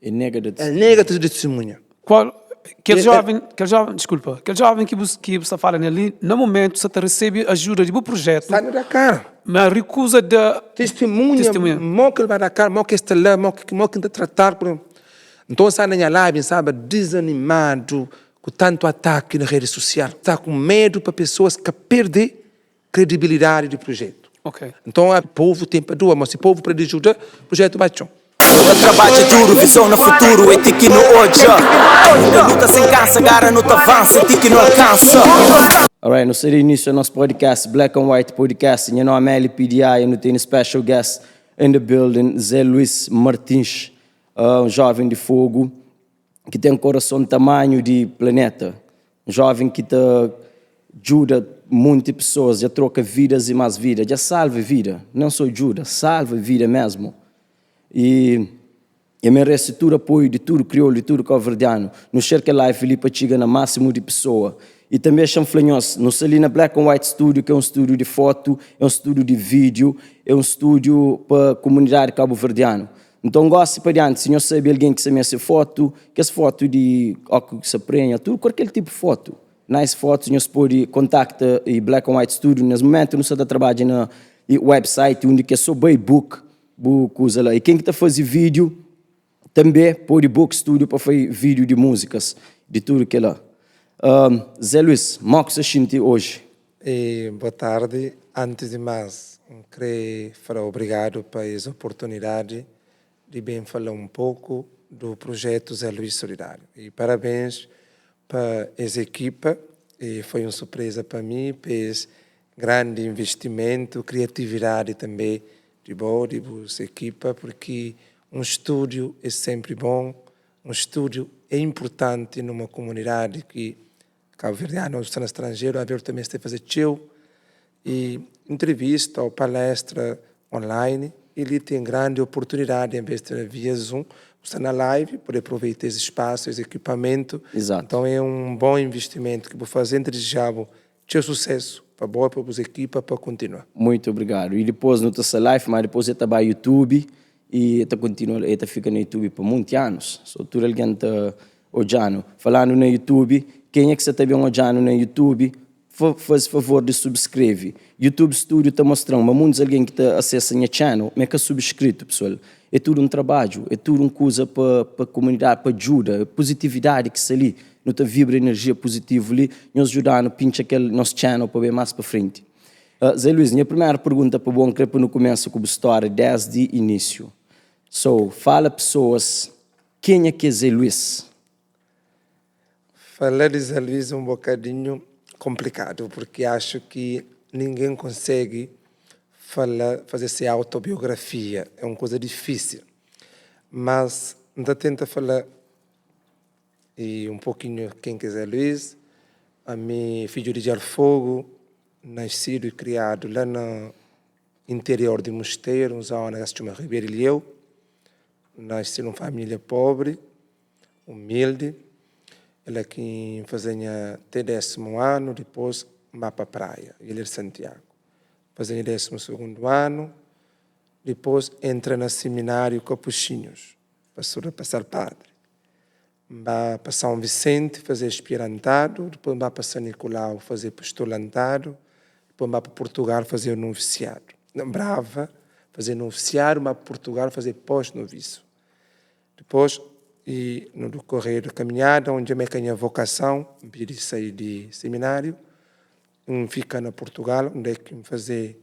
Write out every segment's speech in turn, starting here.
E nega de Ele nega de testemunha. Aquele jovem, desculpa, aquele jovem que você fala ali, no momento você recebe ajuda de um projeto, Está no Dakar. mas recusa de Testemunha. Mó que ele vai Dakar, mó que está lá, mó que está tratar. Então, está na minha live, sabe, desanimado com tanto ataque na rede social. Está com medo para pessoas que perdem credibilidade do projeto. Ok. Então, o povo tem para doar, mas se o povo pede ajuda, o projeto vai tchau. Eu trabalho duro, visão no futuro, eti no hoje. Eu luta sem cansa, gara no avança, eti não alcança. Alright, no seria início do nosso podcast, Black and White Podcast. Meu nome é LPDI e eu tenho special guest in the building, Zé Luís Martins, um jovem de fogo que tem um coração do tamanho de planeta. Um jovem que te ajuda muitas pessoas, já troca vidas e mais vidas, já salva vida. Não só ajuda, salva vida mesmo. E merece todo apoio de tudo crioulo e tudo cabo-verdiano. No Cerca Live, Filipe chega na máximo de pessoa. E também chanflanhos, no Celina Black and White Studio, que é um estúdio de foto, é um estúdio de vídeo, é um estúdio para a comunidade cabo-verdiano. Então, gosto para diante, se não sabe alguém que se essa foto, que essa foto de óculos que se prenha, tudo, qualquer tipo de foto. Nice fotos, nós pode contactar e Black and White Studio. Nesse momento, nós estamos trabalhando na website, onde que é só book. E quem que está fazendo vídeo também pode book studio para fazer vídeo de músicas, de tudo que é lá. Zé Luís, como você sente hoje? Boa tarde. Antes de mais, queria falar obrigado por essa oportunidade de bem falar um pouco do projeto Zé Luís Solidário. E parabéns para essa equipa. E foi uma surpresa para mim, por esse grande investimento, criatividade também de essa equipa, porque um estúdio é sempre bom, um estúdio é importante numa comunidade que cabo-verdiano está no estrangeiro, a ver também está a fazer show e entrevista ou palestra online, ele tem grande oportunidade, em vez de ter via Zoom, está na live, poder aproveitar esse espaço, esse equipamento. Exato. Então é um bom investimento que vou fazer, desejava sucesso para boa para a equipa para continuar. Muito obrigado. E depois no nossa live, mas depois está no YouTube e está continua, está fica no YouTube por muitos anos. Só tudo alguém está olhando. Falando no YouTube, quem é que você está vendo olhando no YouTube, faz favor de subscrever. YouTube Studio está mostrando, mas muitos alguém que está acessa a channel, mas que é subscrito, pessoal. É tudo um trabalho, é tudo uma coisa para a comunidade, para ajuda, positividade que se ali. Não te vibra energia positiva ali, nos ajudando a pinchar aquele nosso channel para ver mais para frente. Zé Luís, minha primeira pergunta para bom creio no começo com a história desde o início. Fala pessoas, quem é que é Zé Luís? Falar de Zé Luís é um bocadinho complicado, porque acho que ninguém consegue fazer essa autobiografia. É uma coisa difícil. Mas ainda tenta falar e um pouquinho quem quiser Luís, a mim filho de Fogo, nascido e criado lá no interior de Mosteiro, uma zona que se chama Ribeiro Ilhéu. Nasci numa família pobre, humilde. Ele aqui fazia até 10º ano, depois vai para a praia, ele é de Santiago. Fazia 12º ano, depois entra no seminário Capuchinhos, para passar padre. Vai para São Vicente fazer aspirantado, depois vai para São Nicolau fazer postulantado, depois vai para Portugal fazer noviciado. Brava, fazer noviciado, vai para Portugal fazer pós-noviço. Depois, e no decorrer da caminhada, onde eu tenho a vocação, de sair de seminário, fica na Portugal, onde é que me fazer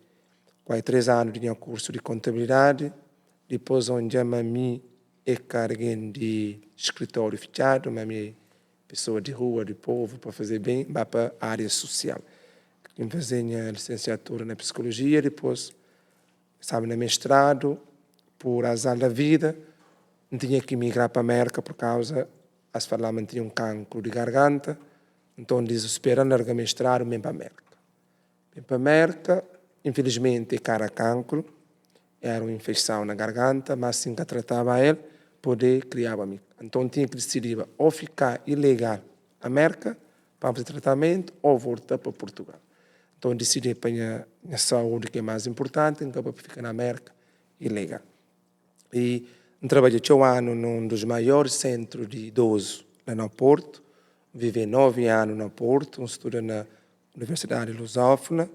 quase 3 anos de curso de contabilidade, depois onde a mim é carguei de escritório fechado, mas minha pessoa de rua, de povo, para fazer bem, vai para a área social. Eu fiz a licenciatura na psicologia, depois, sabe, no mestrado, por azar da vida, tinha que migrar para a América por causa, as falavam tinha um cancro de garganta, então desesperando largar mestrado, vem para a América. Vem para a América, infelizmente, cara cancro, era uma infecção na garganta, mas assim que tratava ele, poder criar amigo. Então tinha que decidir ou ficar ilegal na América para fazer tratamento ou voltar para Portugal. Então decidi para a saúde que é mais importante, então para ficar na América ilegal. E trabalhei 8 anos num dos maiores centros de idosos lá no Porto. Vivi 9 anos no Porto, estudo na Universidade Lusófona.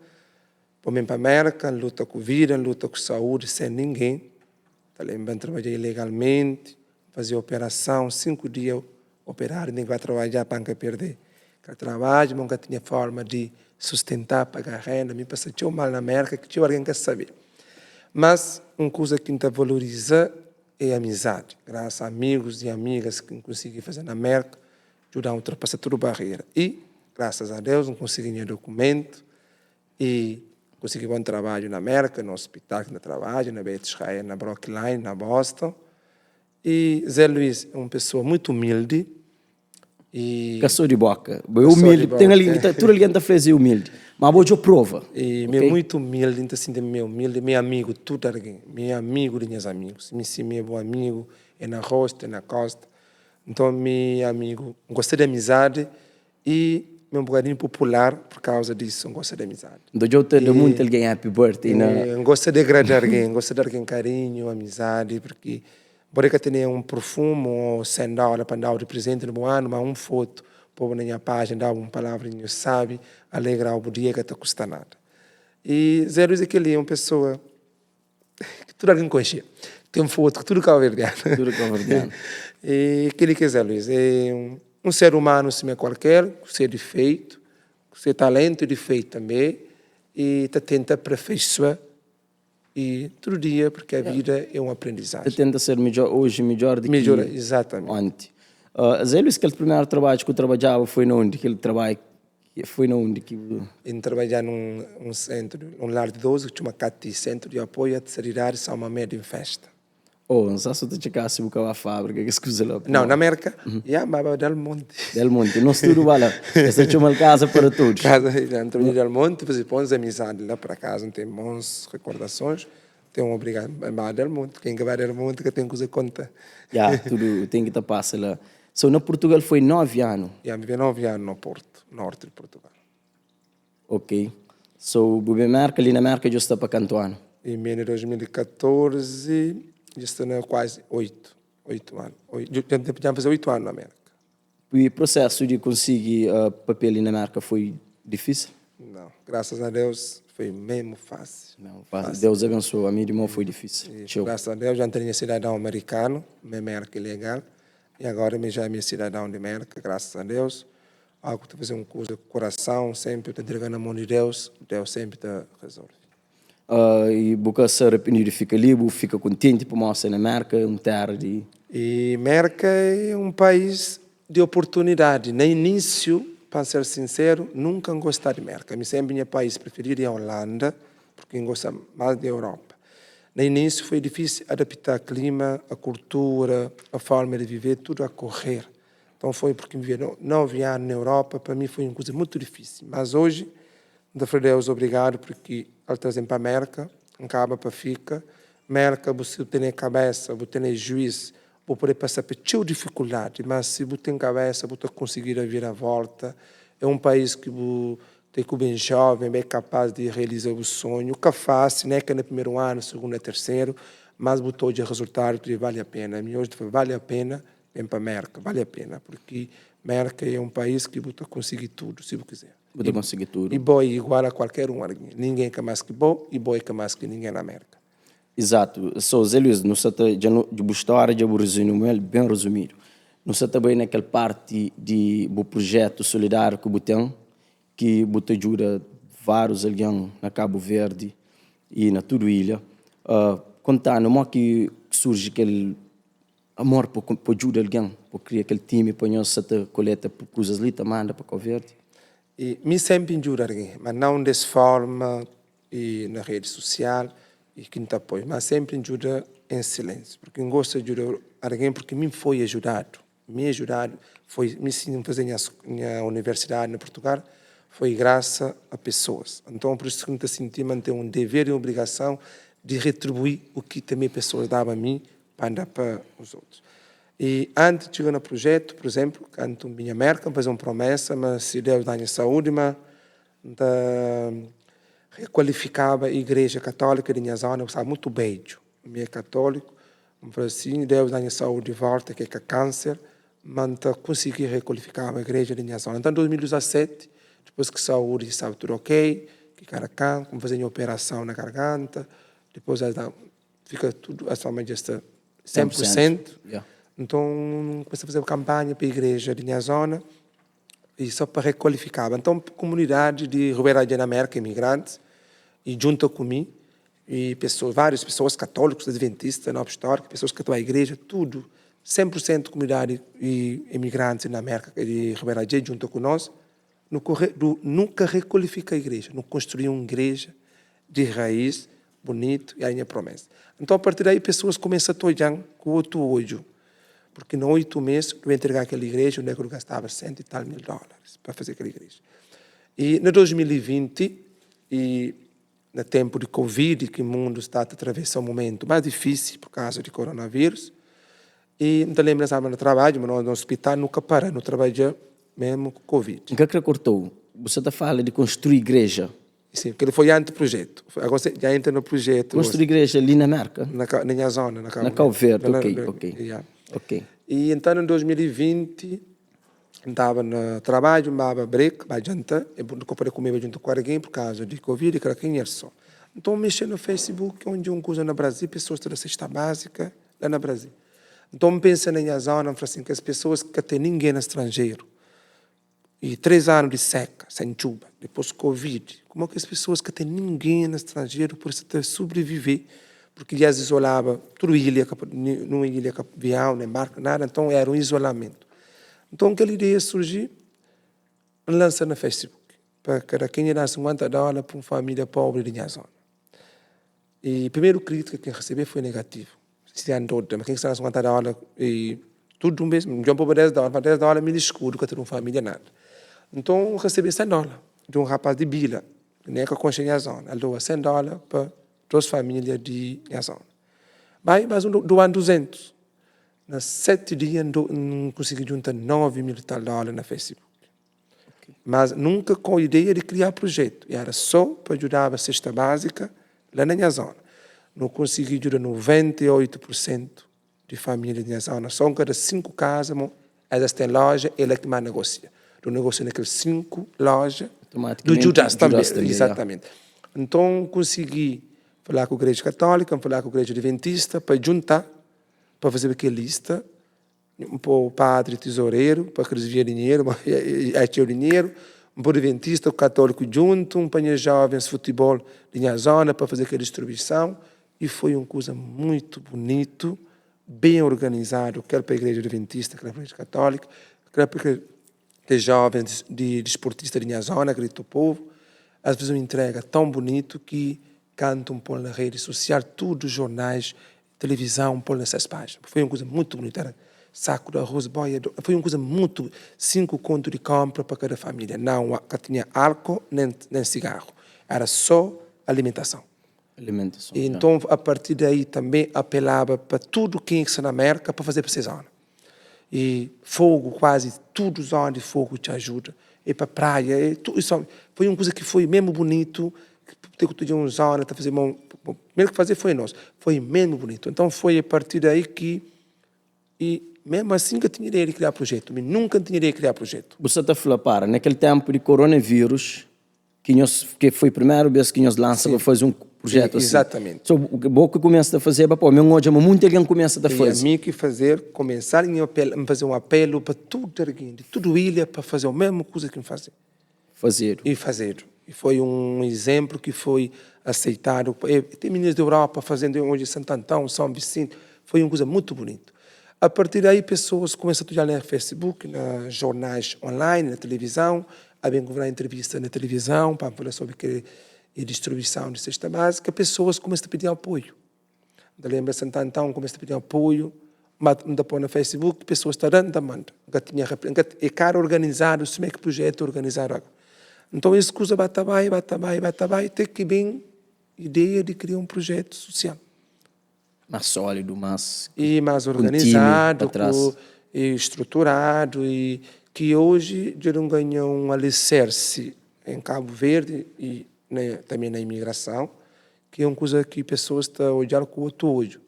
Vim para a América, luta com vida, luta com saúde, sem ninguém. Também trabalhei ilegalmente, fazia operação, 5 dias operar, ninguém vai trabalhar para não perder. Eu trabalho, nunca tinha forma de sustentar, pagar renda, me passei mal na América, que tinha alguém que saber. Mas uma coisa que ainda valoriza é a amizade. Graças a amigos e amigas que consegui fazer na América, ajudar a ultrapassar toda a barreira. E, graças a Deus, não consegui nenhum documento e consegui bom trabalho na América, no hospital que eu trabalho, na Beth Israel, na Brookline, na Boston. E Zé Luís é uma pessoa muito humilde. E Caçou de boca. Humilde. Tem ali, tudo ali está fazer humilde. Mas vou te prova. E okay? Muito humilde, então assim, meu humilde, meu amigo, tudo alguém. Meu amigo de meus amigos. Meu bom amigo, é na rosta, é na costa. Então, meu amigo, gostei da amizade e meu um bocadinho popular por causa disso, gosto de amizade. Do eu tenho muito alguém happy birthday, gosto de agradar alguém, gosto de dar alguém carinho, amizade, porque pode que tenha um perfume ou $100 para dar de presente no ano, mas uma foto, pôr na minha página, dar uma palavrinha, sabe, alegrar o dia que está custa nada. E Zé Luís aquele é uma pessoa que tudo alguém conhecia. Tem uma foto que tudo cabo-verdiano. Tudo cabo-verdiano. E aquele que é Zé Luís é um ser humano, se é qualquer, com seu defeito, com seu talento e defeito também, e tenta aperfeiçoar e todo dia, porque a vida é um aprendizagem. Tenta ser melhor hoje, melhor do que exatamente. Ontem. Zé Luís, aquele primeiro trabalho que eu trabalhava foi onde? Aquele trabalho foi onde? Eu trabalhava num centro, num lar de idosos, que chama CATI, Centro de Apoio à Terceira Idade, São Mamede em Festa. Não sei se tu chegasse a buscar a fábrica, que escusa lá. Não, na América, mas Del Monte. Del Monte, não estudo lá. Essa é uma casa para todos. Casa, Antônio Del Monte, você põe amizades lá para casa, tem bons recordações. Tem um obrigado, mas Del Monte, quem vai Del Monte que tem coisa conta. Tudo tem que estar passa lá. Na Portugal foi 9 anos? Vivi 9 anos no Porto, norte de Portugal. Ok. Bube América, ali na América, já está para quanto ano? Em 2014... já estou quase 8 anos. Já fazer 8 anos na América. E o processo de conseguir papel na América foi difícil? Não, graças a Deus foi mesmo fácil. Fácil. Deus abençoe, a minha irmã foi difícil. Graças a Deus já tenho cidadão americano, minha América ilegal, e agora já é minha cidadão de América, graças a Deus. Algo que fazer uma coisa com o coração, sempre estou entregando na mão de Deus, Deus sempre te resolve. E você se arrependido, fica livre, fica contente por mostrar na América, terra de... E América é um país de oportunidade. No início, para ser sincero, nunca gostei de América. Sempre meu país preferido é a Holanda, porque eu gosto mais da Europa. No início foi difícil adaptar o clima, a cultura, a forma de viver, tudo a correr. Então foi porque vivi 9 anos na Europa, para mim foi uma coisa muito difícil. Mas hoje, Deus obrigado, porque ao trazer para a América, acaba para ficar. América, você tem cabeça, você tem juízo, você pode passar por muita dificuldade, mas se você tem cabeça, você conseguir vir à volta. É um país que tem que bem jovem, bem capaz de realizar o sonho. O que faz, não é que no primeiro ano, segundo e terceiro, mas botou de resultado que vale a pena. A hoje vale a pena, vem para a América, vale a pena, porque a América é um país que você consegue tudo, se você quiser. Você consegue tudo. E boi igual a qualquer um. Ninguém que mais que boi e boi que mais que ninguém na América. Exato. Zé Luís, não sei se de história de resumo bem resumido. Não sei também naquela parte de do projeto solidário que tem, que você ajuda vários alguém na Cabo Verde e na toda a ilha. Contando como que surge aquele amor por ajudar alguém, por criar aquele time, para nós coleta por coisas ali, manda para Cabo Verde. E me sempre ajuda alguém, mas não dessa forma e na rede social e que não apoio, mas sempre ajuda em silêncio, porque eu gosto de ajudar alguém porque me foi ajudado. Me ajudado foi me ensinar fazer minha universidade em Portugal foi graças a pessoas. Então por isso que eu senti manter um dever e uma obrigação de retribuir o que também pessoas davam a mim para andar para os outros. E antes de chegar no projeto, por exemplo, quando eu vim à América, fazer uma promessa, mas se Deus dá-me saúde, mas requalificava a igreja católica de minha zona, eu estava muito beijo. Eu é católico, assim, Deus dá saúde de volta, que é câncer, mas consegui requalificar a igreja da minha zona. Então, em 2017, depois que saúde estava tudo ok, que Caracan, como fazer uma operação na garganta, depois fica tudo, a sua magia 100%. Yeah. Então, comecei a fazer campanha para a igreja da minha zona, e só para requalificar. Então, comunidade de Ribeira de América, imigrantes, e junto comigo, e várias pessoas católicos, adventistas, não históricos, pessoas que estão à igreja, tudo, 100% comunidade e imigrantes na América de Ribeira de junto conosco, nunca requalifica a igreja, não construir uma igreja de raiz, bonito, e a minha promessa. Então, a partir daí, pessoas começam a olhar com outro olho, porque em 8 meses, eu entregar aquela igreja, o negro gastava $100 e tal mil para fazer aquela igreja. E em 2020, e no tempo de Covid, que o mundo está a atravessar um momento mais difícil por causa do coronavírus, e não lembro se no trabalho, mas no hospital nunca para, no trabalho mesmo com Covid. O que é que cortou? Você está falando de construir igreja. Sim, porque ele foi anteprojeto. Agora já entra no projeto. Construir igreja ali na América? Na minha zona. Na Cabo Verde, ok. Yeah. Ok. E então, em 2020, estava no trabalho, estava break, para jantar, e para comer junto com alguém por causa de Covid, que era quem era só. Então, mexi no Facebook, onde uma coisa no Brasil, pessoas da cesta básica, lá no Brasil. Então, pensa na minha zona, assim, que as pessoas que têm ninguém no estrangeiro, e 3 anos de seca, sem chuva, depois Covid, como é que as pessoas que têm ninguém no estrangeiro por sobreviver? Porque já se isolava, tudo ilha, não ilha, avião, nem barco, nada, então era um isolamento. Então, aquela ideia surgiu, lança no Facebook, para quem dá $50 para uma família pobre de minha zona. E a primeira crítica que recebeu foi negativa. Se andou, mas quem está $50 e tudo mesmo, de para $10, me escuro, que tem uma família nada. Então, recebi $100 de um rapaz de Bila, nem que conhecia minha zona. Ele deu $100 para 2 famílias de minha zona. Mas do ano 200. Nas 7 dias, não consegui juntar $9 mil na Facebook. Okay. Mas nunca com a ideia de criar projeto. E era só para ajudar a cesta básica lá na minha zona. Não consegui ajudar 98% de famílias da minha zona. Só em cada 5 casas, elas têm loja, ele é que mais negocia. Do negócio naqueles 5 lojas, do Judas também. Exatamente. Então, consegui falar com a igreja católica, falar com a igreja adventista, para juntar, para fazer aquela lista, para o padre tesoureiro, para que eles viam dinheiro, tinha o dinheiro, um adventista, o católico junto, um panha jovens de futebol de minha zona, para fazer aquela distribuição, e foi uma coisa muito bonito, bem organizado, quer para a igreja adventista, quer para a igreja católica, quer para que jovens de esportistas de minha zona, grito o povo, às vezes uma entrega tão bonito que cantam por na rede social, tudo, jornais, televisão, por nessas páginas. Foi uma coisa muito bonita, era saco de arroz, boia, foi uma coisa muito, 5 contos de compra para cada família, não tinha álcool nem cigarro, era só alimentação. E então, a partir daí, também apelava para tudo quem está na América para fazer para essa zona. E fogo, quase tudo zona de fogo te ajuda. E para praia, e tudo isso. Foi uma coisa que foi mesmo bonito, que tinha uma zona, fazer primeiro que fazer foi nós. Foi mesmo bonito. Então foi a partir daí que, e mesmo assim que eu tinha ideia de criar projeto, mas nunca tinha ideia de criar projeto. Você está falando, naquele tempo de coronavírus, que foi a primeira vez que nós lançamos para fazer um projeto assim. Exatamente. So, o que começa a fazer, hoje muita gente começa a fazer. E a mim que começar a fazer um apelo para tudo ilha, para fazer a mesma coisa que me fazer. Fazer. E foi um exemplo que foi aceitado. Tem meninas da Europa fazendo hoje Santo Antão, São Vicente. Foi uma coisa muito bonita. A partir daí, pessoas começam a olhar no Facebook, nos jornais online, na televisão, a bem que entrevista na televisão, para falar sobre a distribuição de cesta básica, pessoas começam a pedir apoio. Lembra Santo Antão, começa a pedir apoio, mas depois no Facebook, pessoas estão dando demanda. É caro organizado, se é que projeto organizado. Então, essa coisa vai, até que vem a ideia de criar um projeto social. Mais sólido, mais organizado, e estruturado, e que hoje já não ganhou um alicerce em Cabo Verde e também na imigração, que é uma coisa que pessoas estão olhando com outro olho.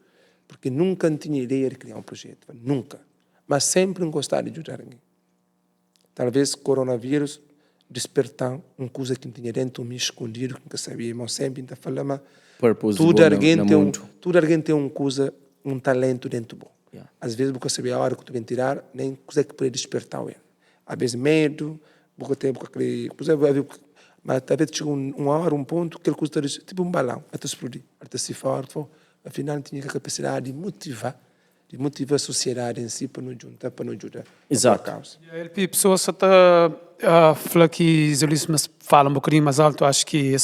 porque nunca tinha ideia de criar um projeto, nunca. Mas sempre gostar de ajudar alguém. Talvez o coronavírus despertar uma coisa que tinha dentro de mim escondido, que nunca sabia, mas sempre ainda falava, Purpose tudo bom alguém no tem mundo. tudo alguém tem uma coisa, um talento dentro bom. Yeah. Às vezes você sabe a hora que tu vem tirar, nem coisa que pode despertar ele. Às vezes medo, porque tem aquele, mas talvez chega uma hora, um ponto, que ele custa tipo um balão, até explodir, até se forte, afinal tinha a capacidade de motivar a sociedade em si para nos juntar, para nos ajudar. Exato. Para a causa. LP, pessoas só tá falar que Zé Luís mas fala um bocadinho mais alto, acho que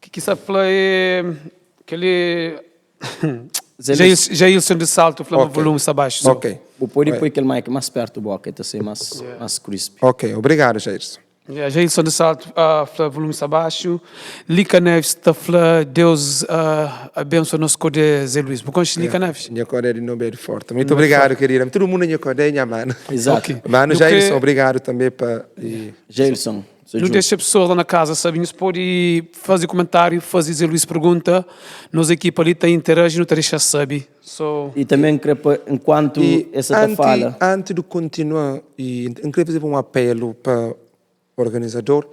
que essa fala é que ele Jailson de Salto, fala Ok. volume está baixo. Ok. Vou pôr aquele mic mais perto do boca, então ser mais crisp. Ok, obrigado, Jairson. Jailson de Salto, fala volume está baixo. Lica Neves está fala Deus abençoe nosso code Zé Luís. Porque Lica Neves. Minha corda de nome é forte. Muito obrigado, querida. Todo mundo minha corda, minha mano. Exato. Ok. Mano, Do Jairson, que- obrigado também para... Jailson, Não deixa a pessoa lá na casa, sabe? Nos pode fazer comentário, fazer Zé Luís pergunta. Nossa equipa ali está interage, não te deixa saber. So, e também enquanto essa fala, antes de continuar, eu queria fazer um apelo para o organizador.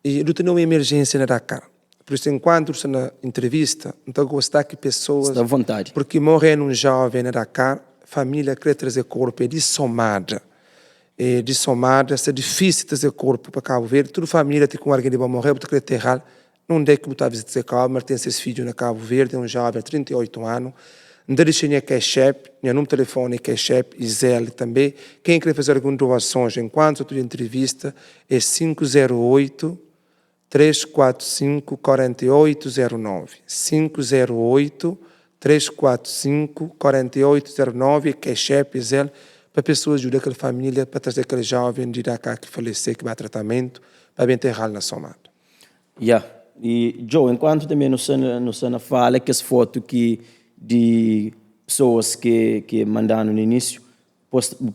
E eu tenho uma emergência na Dakar. Por isso, enquanto estou na entrevista, então gostar que pessoas... está à vontade. Porque morrer um jovem na Dakar, família quer trazer corpo, é de somada. É de somada, é difícil trazer corpo para Cabo Verde. Toda família tem com alguém de morrer, porque quer terrar. Não é que botar visitar Cabo, mas tem seus filhos na Cabo Verde, é um jovem de 38 anos. Não deixa nem que é chefe, meu número de telefone que é chefe, e Zé também. Quem quer fazer alguma doações, enquanto eu estou em entrevista, é 508 345 4809. 508 345 4809, que é chefe, Zé, para pessoas ajudar aquela família, para trazer aquele jovem de Dakar que faleceu, que vai a tratamento, para bem enterrar na somada. Yeah. E Joe, enquanto também no Sana fala que as fotos de pessoas que mandaram no início,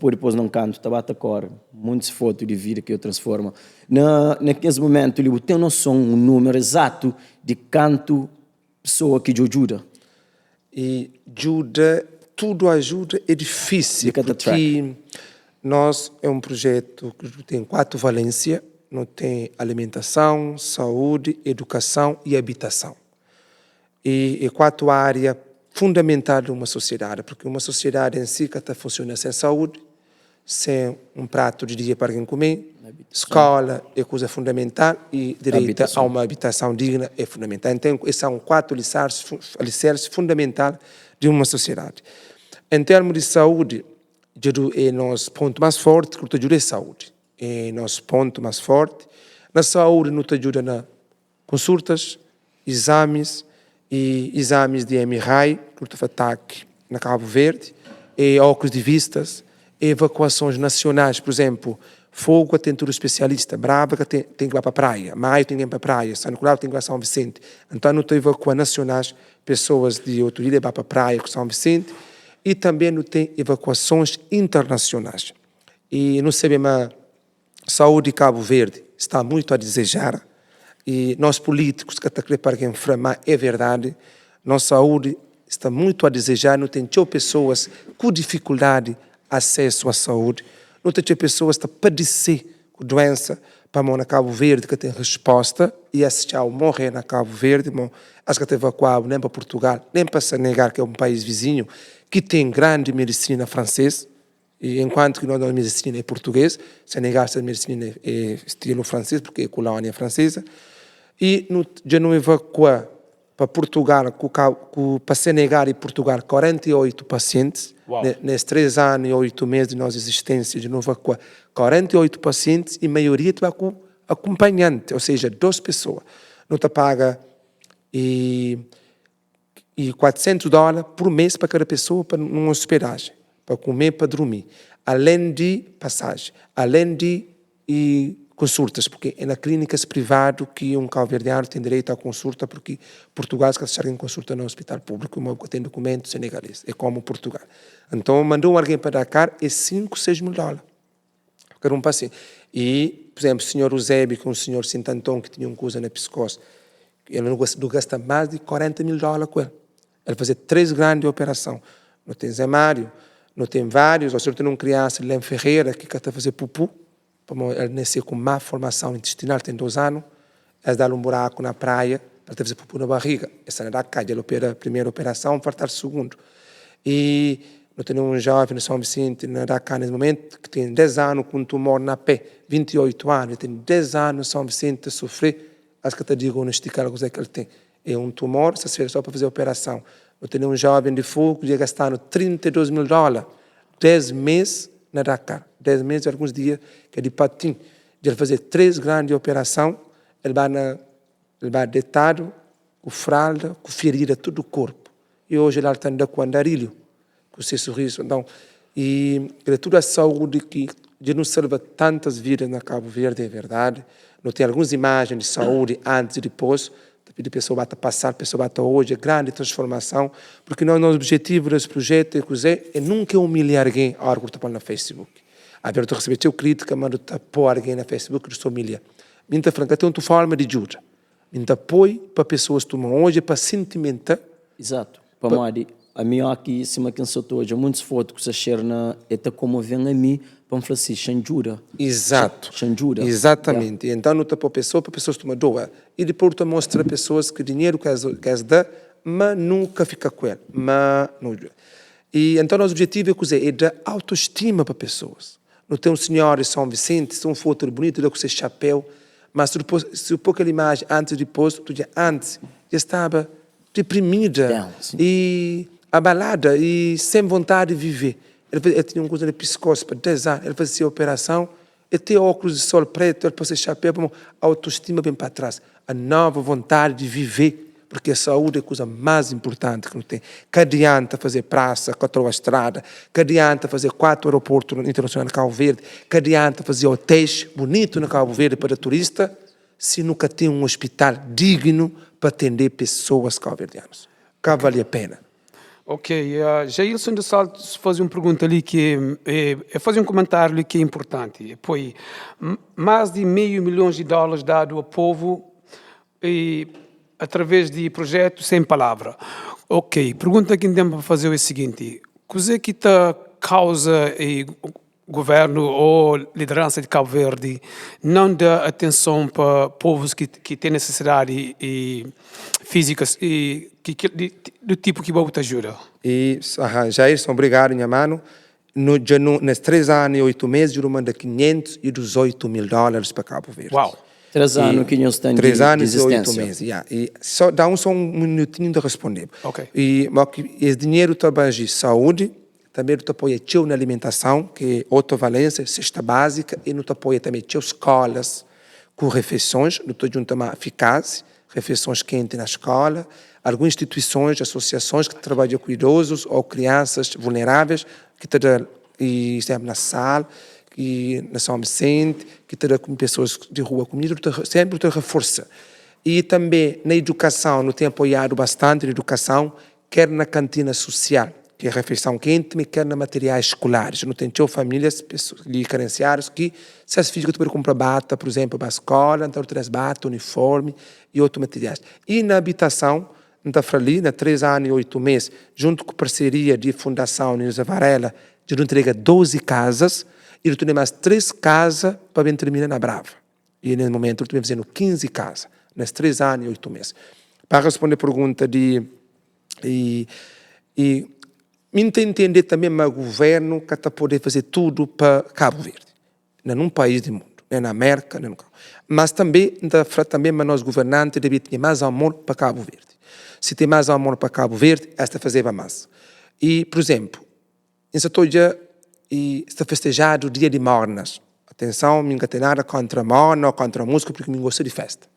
depois não canto, estava a cor, muitas fotos de vida que eu transformo. Naquele momento, eu tenho noção, um número exato de quanto pessoa que ajuda. E ajuda, tudo ajuda, é difícil, Look at the porque nós é um projeto que tem 4 valências, não tem alimentação, saúde, educação e habitação. E 4 áreas fundamentais de uma sociedade, porque uma sociedade em si que até funciona sem saúde, sem um prato de dia para alguém comer, escola é coisa fundamental e direito a uma habitação digna é fundamental. Então, esses são 4 alicerces fundamentais de uma sociedade. Em termos de saúde, é nosso ponto mais forte, que ajuda é saúde. É nosso ponto mais forte. Na saúde, nos ajuda na consultas, exames de MRI, que faz ataque na Cabo Verde, e óculos de vistas, evacuações nacionais, por exemplo, Fogo tem tudo especialista, Brava tem que ir para a praia, Maio tem que ir para a praia, São Nicolau tem que ir para São Vicente. Então, não tem evacuações nacionais, pessoas de outro ilha para a praia com São Vicente, e também não tem evacuações internacionais. E não sabemos, a saúde de Cabo Verde está muito a desejar, e nós políticos que estão a para inflamar, é verdade, nossa saúde está muito a desejar, não tem pessoas com dificuldade de acesso à saúde, não tem pessoas que estão a padecer com doença, para na Cabo Verde que tem resposta, e assistir ao morrer na Cabo Verde, acho que tem evacuado nem para Portugal, nem para Senegal, que é um país vizinho, que tem grande medicina francesa, e enquanto que nós a medicina é português, Senegal a medicina é estilo francês, porque é colônia francesa, e já não evacua para Portugal, para Senegal e Portugal, 48 pacientes, nesses 3 anos e 8 meses de nossa existência, de não evacuar 48 pacientes, e a maioria está com acompanhante, ou seja, 2 pessoas. Não te paga e $400 por mês para cada pessoa para uma hospedagem, para comer, para dormir, além de passagem, além de consultas, porque é na clínicas privado que um cabo-verdiano tem direito à consulta, porque Portugal se achar em consulta no hospital público, tem documentos senegalês, é como Portugal. Então, mandou alguém para Dakar, é $5, $6 mil. Para um paciente. E, por exemplo, o senhor Eusébio, que é um senhor Sintantão, que tinha uma coisa na psicose, ele não gasta mais de $40 mil com ele. Ele fazer 3 grandes operações. Não tem Zé Mário, não tem vários, ou seja, tem uma criança, Lem Ferreira, que quer fazer pupu, ele nasceu com má formação intestinal, tem 2 anos, ele dá um buraco na praia, ele tem fazer pupu na barriga. Essa não dá cá, ele opera a primeira operação, fartar a segunda. E nós temos um jovem no São Vicente, na Dakar, nesse momento, que tem 10 anos com um tumor na pé, 28 anos, ele tem 10 anos no São Vicente a sofrer, acho que até diagnosticar o que ele tem. É um tumor, se fez só para fazer a operação. Nós temos um jovem de fogo que ia gastando $32 mil, 10 meses na Dakar, 10 meses, alguns dias, que é de patim, de ele fazer 3 grandes operações, ele vai deitado, com fralda, com ferida, todo o corpo. E hoje ele está andando com andarilho, com o seu sorriso. Então, e é tudo a saúde que nos salva tantas vidas na Cabo Verde, é verdade. Não tem algumas imagens de saúde antes e depois, a pessoa vai passar, a pessoa vai hoje, é grande transformação, porque nosso objetivo desse projeto é nunca humilhar alguém a hora que está na Facebook. A ver, tu recebes a crítica, mas tu pôr alguém na Facebook, tu humilha. Minta franca, tem uma forma de ajuda. Minta apoio para pessoas que tomam hoje, para sentimentar. Exato. Para mim, a minha aqui, cima que eu estou hoje, muitas fotos que você share na, é como vem a mim, para falar assim, xanjura. Exato. Xanjura. Exatamente. Yeah. Então, não está para pessoas tomam doa. E depois tu mostra a pessoas que dinheiro queres dar, mas nunca fica com ele. Mas não. E então, nosso objetivo é dar autoestima para pessoas. Não tem um senhor em São Vicente, se um foto bonito, com seu chapéu, mas se pôr aquela imagem antes e depois, tu já antes já estava deprimida e abalada e sem vontade de viver. Ele tinha uma coisa de psicose para 10 anos, ele fazia operação, ele tinha óculos de sol preto, ele fazia chapéu, a autoestima bem para trás, a nova vontade de viver, porque a saúde é a coisa mais importante que não tem. Que adianta fazer praça, 4 estrada, que adianta fazer 4 aeroportos internacionais no Cabo Verde, que adianta fazer hotéis bonitos no Cabo Verde para turista, se nunca tem um hospital digno para atender pessoas cabo-verdianas. Que vale a pena. Ok, Jailson de Saltos faz uma pergunta ali que faz um comentário ali que é importante. Foi mais de $500 milhões dado ao povo e através de projetos sem palavra. Ok, pergunta que temos para fazer é a seguinte: o que é que está causa governo ou liderança de Cabo Verde não dá atenção para povos que têm necessidade físicas e do tipo que vão te ajudar? E, Jairson, obrigado, minha mano. Nesses 3 anos e 8 meses, eu mando $518 mil para Cabo Verde. Uau! 3 anos que nós temos de 3 anos e 8 existência. meses, yeah. E dá só um minutinho de responder. Ok. E esse dinheiro trabalha de saúde, também te apoia na alimentação, que é outra valência, cesta básica, e nos apoia também escolas com refeições, não estou junto a eficaz, refeições quentes na escola, algumas instituições, associações que trabalham com idosos ou crianças vulneráveis, que estão na sala, que na São Vicente, que terá com pessoas de rua, comigo, sempre tem reforça. E também na educação, não tem apoiado bastante na educação, quer na cantina social, que é refeição quente, mas quer na materiais escolares. Não tem famílias carenciadas que, se as filhas podem comprar bata, por exemplo, para a escola, então traz bata, uniforme e outros materiais. E na habitação, na Frali, na 3 anos e 8 meses, junto com a parceria de Fundação Nilza Varela, de entrega 12 casas, e eu tenho mais 3 casas para bem terminar na Brava. E nesse momento eu estou fazendo 15 casas, nesses 3 anos e 8 meses. Para responder a pergunta me entender também que o governo que está poder fazer tudo para Cabo Verde. Não é num país do mundo, nem na América, nem no Cabo. Mas também nós governantes devemos ter mais amor para Cabo Verde. Se tem mais amor para Cabo Verde, esta fazia mais. E, por exemplo, em Satoja, está festejado o Dia de Mornas. Atenção, não tem nada contra a morna ou contra a música, porque eu gosto de festa.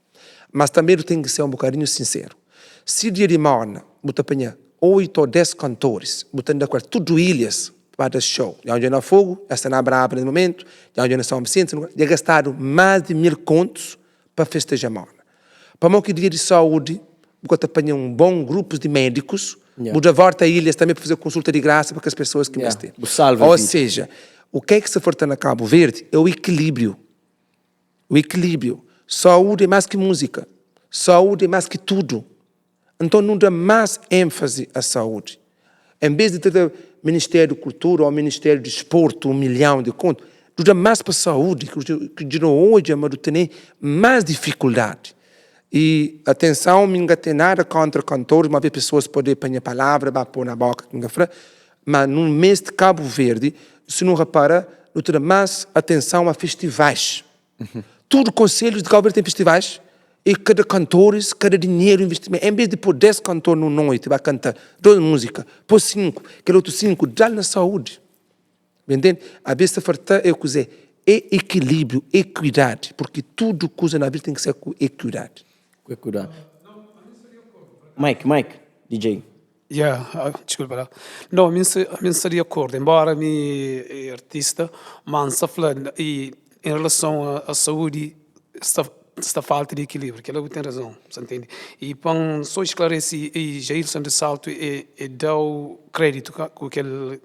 Mas também eu tenho que ser um bocadinho sincero. Se o Dia de Morna, eu apanhar 8 ou 10 cantores, botando de acordo, tudo ilhas para dar show. Já onde é na Fogo, esta na Brava no momento, já onde é na São Vicente, já gastaram mais de 1.000 contos para festejar a morna. Para mim, que dia de saúde, eu apanhar um bom grupo de médicos, eu volto a ilhas também para fazer consulta de graça para as pessoas que mais têm. Ou seja, o que é que se forta na Cabo Verde é o equilíbrio. O equilíbrio. Saúde é mais que música. Saúde é mais que tudo. Então não dá mais ênfase à saúde. Em vez de ter o Ministério da Cultura ou o Ministério do Desporto, 1 milhão de contos, dá mais para a saúde, que de hoje mas tem mais dificuldade. E atenção, não tem nada contra cantores, mas pessoas podem pôr a palavra, pôr na boca, mas no mês de Cabo Verde, se não repara, não tem mais atenção a festivais. Tudo conselhos de Cabo Verde tem festivais, e cada cantor, cada dinheiro, investimento. Em vez de pôr 10 cantores numa noite, vai cantar 2 músicas, pôr 5, aquele outro 5, dá na saúde. Entende? A vez farta é equilíbrio, equidade, porque tudo coisa na vida tem que ser com equidade. Com cuidado. Mike, DJ. Desculpa lá. Não, a mim seria de acordo, embora me é artista, mas e em relação à saúde, está falta de equilíbrio, que ela tem razão, você entende? E para só esclarecer, e Jailson de Salto dá o crédito com aquele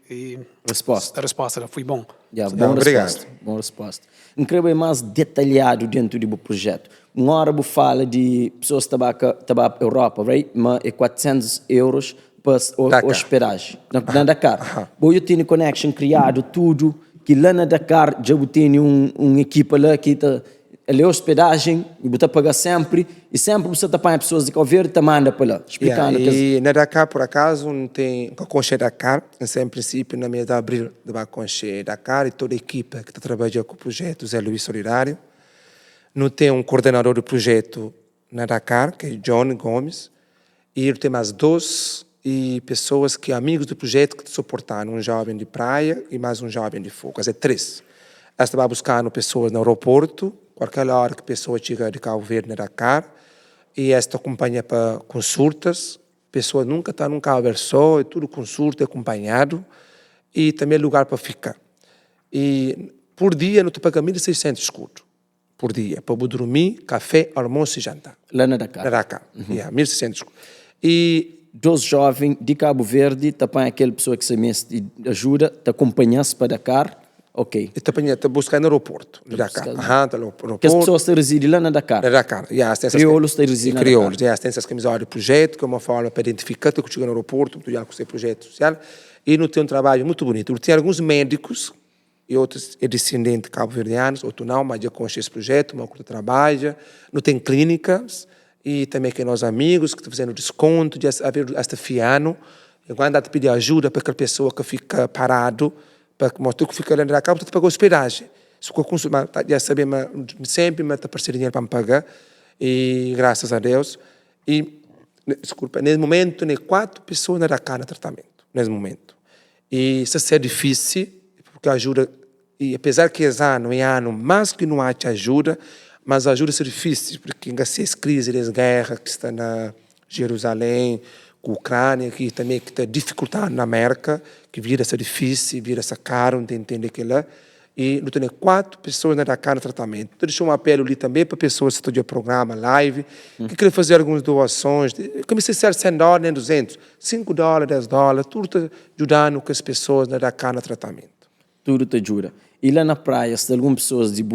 Resposta. A resposta foi bom. Obrigado. Boa resposta. Incrível, mais detalhado dentro do projeto. Uma hora eu falo de pessoas que estão na Europa, right? Mas é 400 euros para hospedagem. Na Dakar. Eu tenho connection criado tudo, que lá na Dakar já tenho uma equipa lá que está ali hospedagem, e você paga sempre, e sempre você apanha pessoas de Cabo Verde e manda para lá, explicando. E na Dakar, por acaso, não tem Conche Dakar, em princípio, na mês de abril, vai Conche Dakar, e toda a equipa que está trabalhando com o projeto Zé Luís Solidário. Não tem um coordenador do projeto na Dakar, que é John Gomes, e ele tem mais 2 pessoas que amigos do projeto que suportaram, um jovem de praia e mais um jovem de fogo, é 3. Esta vai buscando pessoas no aeroporto, qualquer hora que a pessoa chega de Cabo Verde na Dakar, e esta acompanha para consultas, a pessoa nunca está num Cabo Verde só, é tudo consulta, acompanhado, e também lugar para ficar. E por dia não te paga 1.600 escudos, por dia, para dormir, café, almoço e jantar. Lá na Dakar. Na Dakar, 1.600 escudos. E 2 jovens de Cabo Verde, apanha aquela pessoa que se ajuda, te acompanha-se para Dakar. Ok. Está buscando no aeroporto de Dakar. Está no aeroporto. Que as pessoas que residem lá na Dakar. Na Dakar. Crioulos que residem na Dakar. Crioulos. Tem essas camisolas de projeto, que é uma forma para identificar que chega no aeroporto, que com esse projeto social. E não tem um trabalho muito bonito. Tem alguns médicos, e outros é descendente de cabo-verdianos, outros não, mas já conhece esse projeto, uma coisa trabalha. Não tem clínicas, e também que nós amigos, que estão fazendo desconto, de haver esta fiano. E quando dá pedir ajuda para aquela pessoa que fica parado, para mostrar que fica lá na casa, tu paga hospedagem. Se eu consumo, já sabemos, sempre me está aparecendo dinheiro para me pagar, e graças a Deus. E, desculpa, nesse momento, tem 4 pessoas na casa no tratamento, nesse momento. E isso é difícil, porque ajuda, e apesar que é ano, mais que não há ajuda, mas a ajuda é difícil, porque ainda se crise de guerra que está na Jerusalém, com a Ucrânia, que também está dificultando na América, que vira ser difícil, vira ser caro, não entende aquilo lá. E não tem 4 pessoas na Dakar no tratamento. Então, deixou um apelo ali também para pessoas que estão no programa, live, que querem fazer algumas doações. Comecei a ser $100, nem 200, $5, $10, tudo está ajudando com as pessoas na Dakar no tratamento. Tudo te ajuda. E lá na praia, se tem algumas pessoas de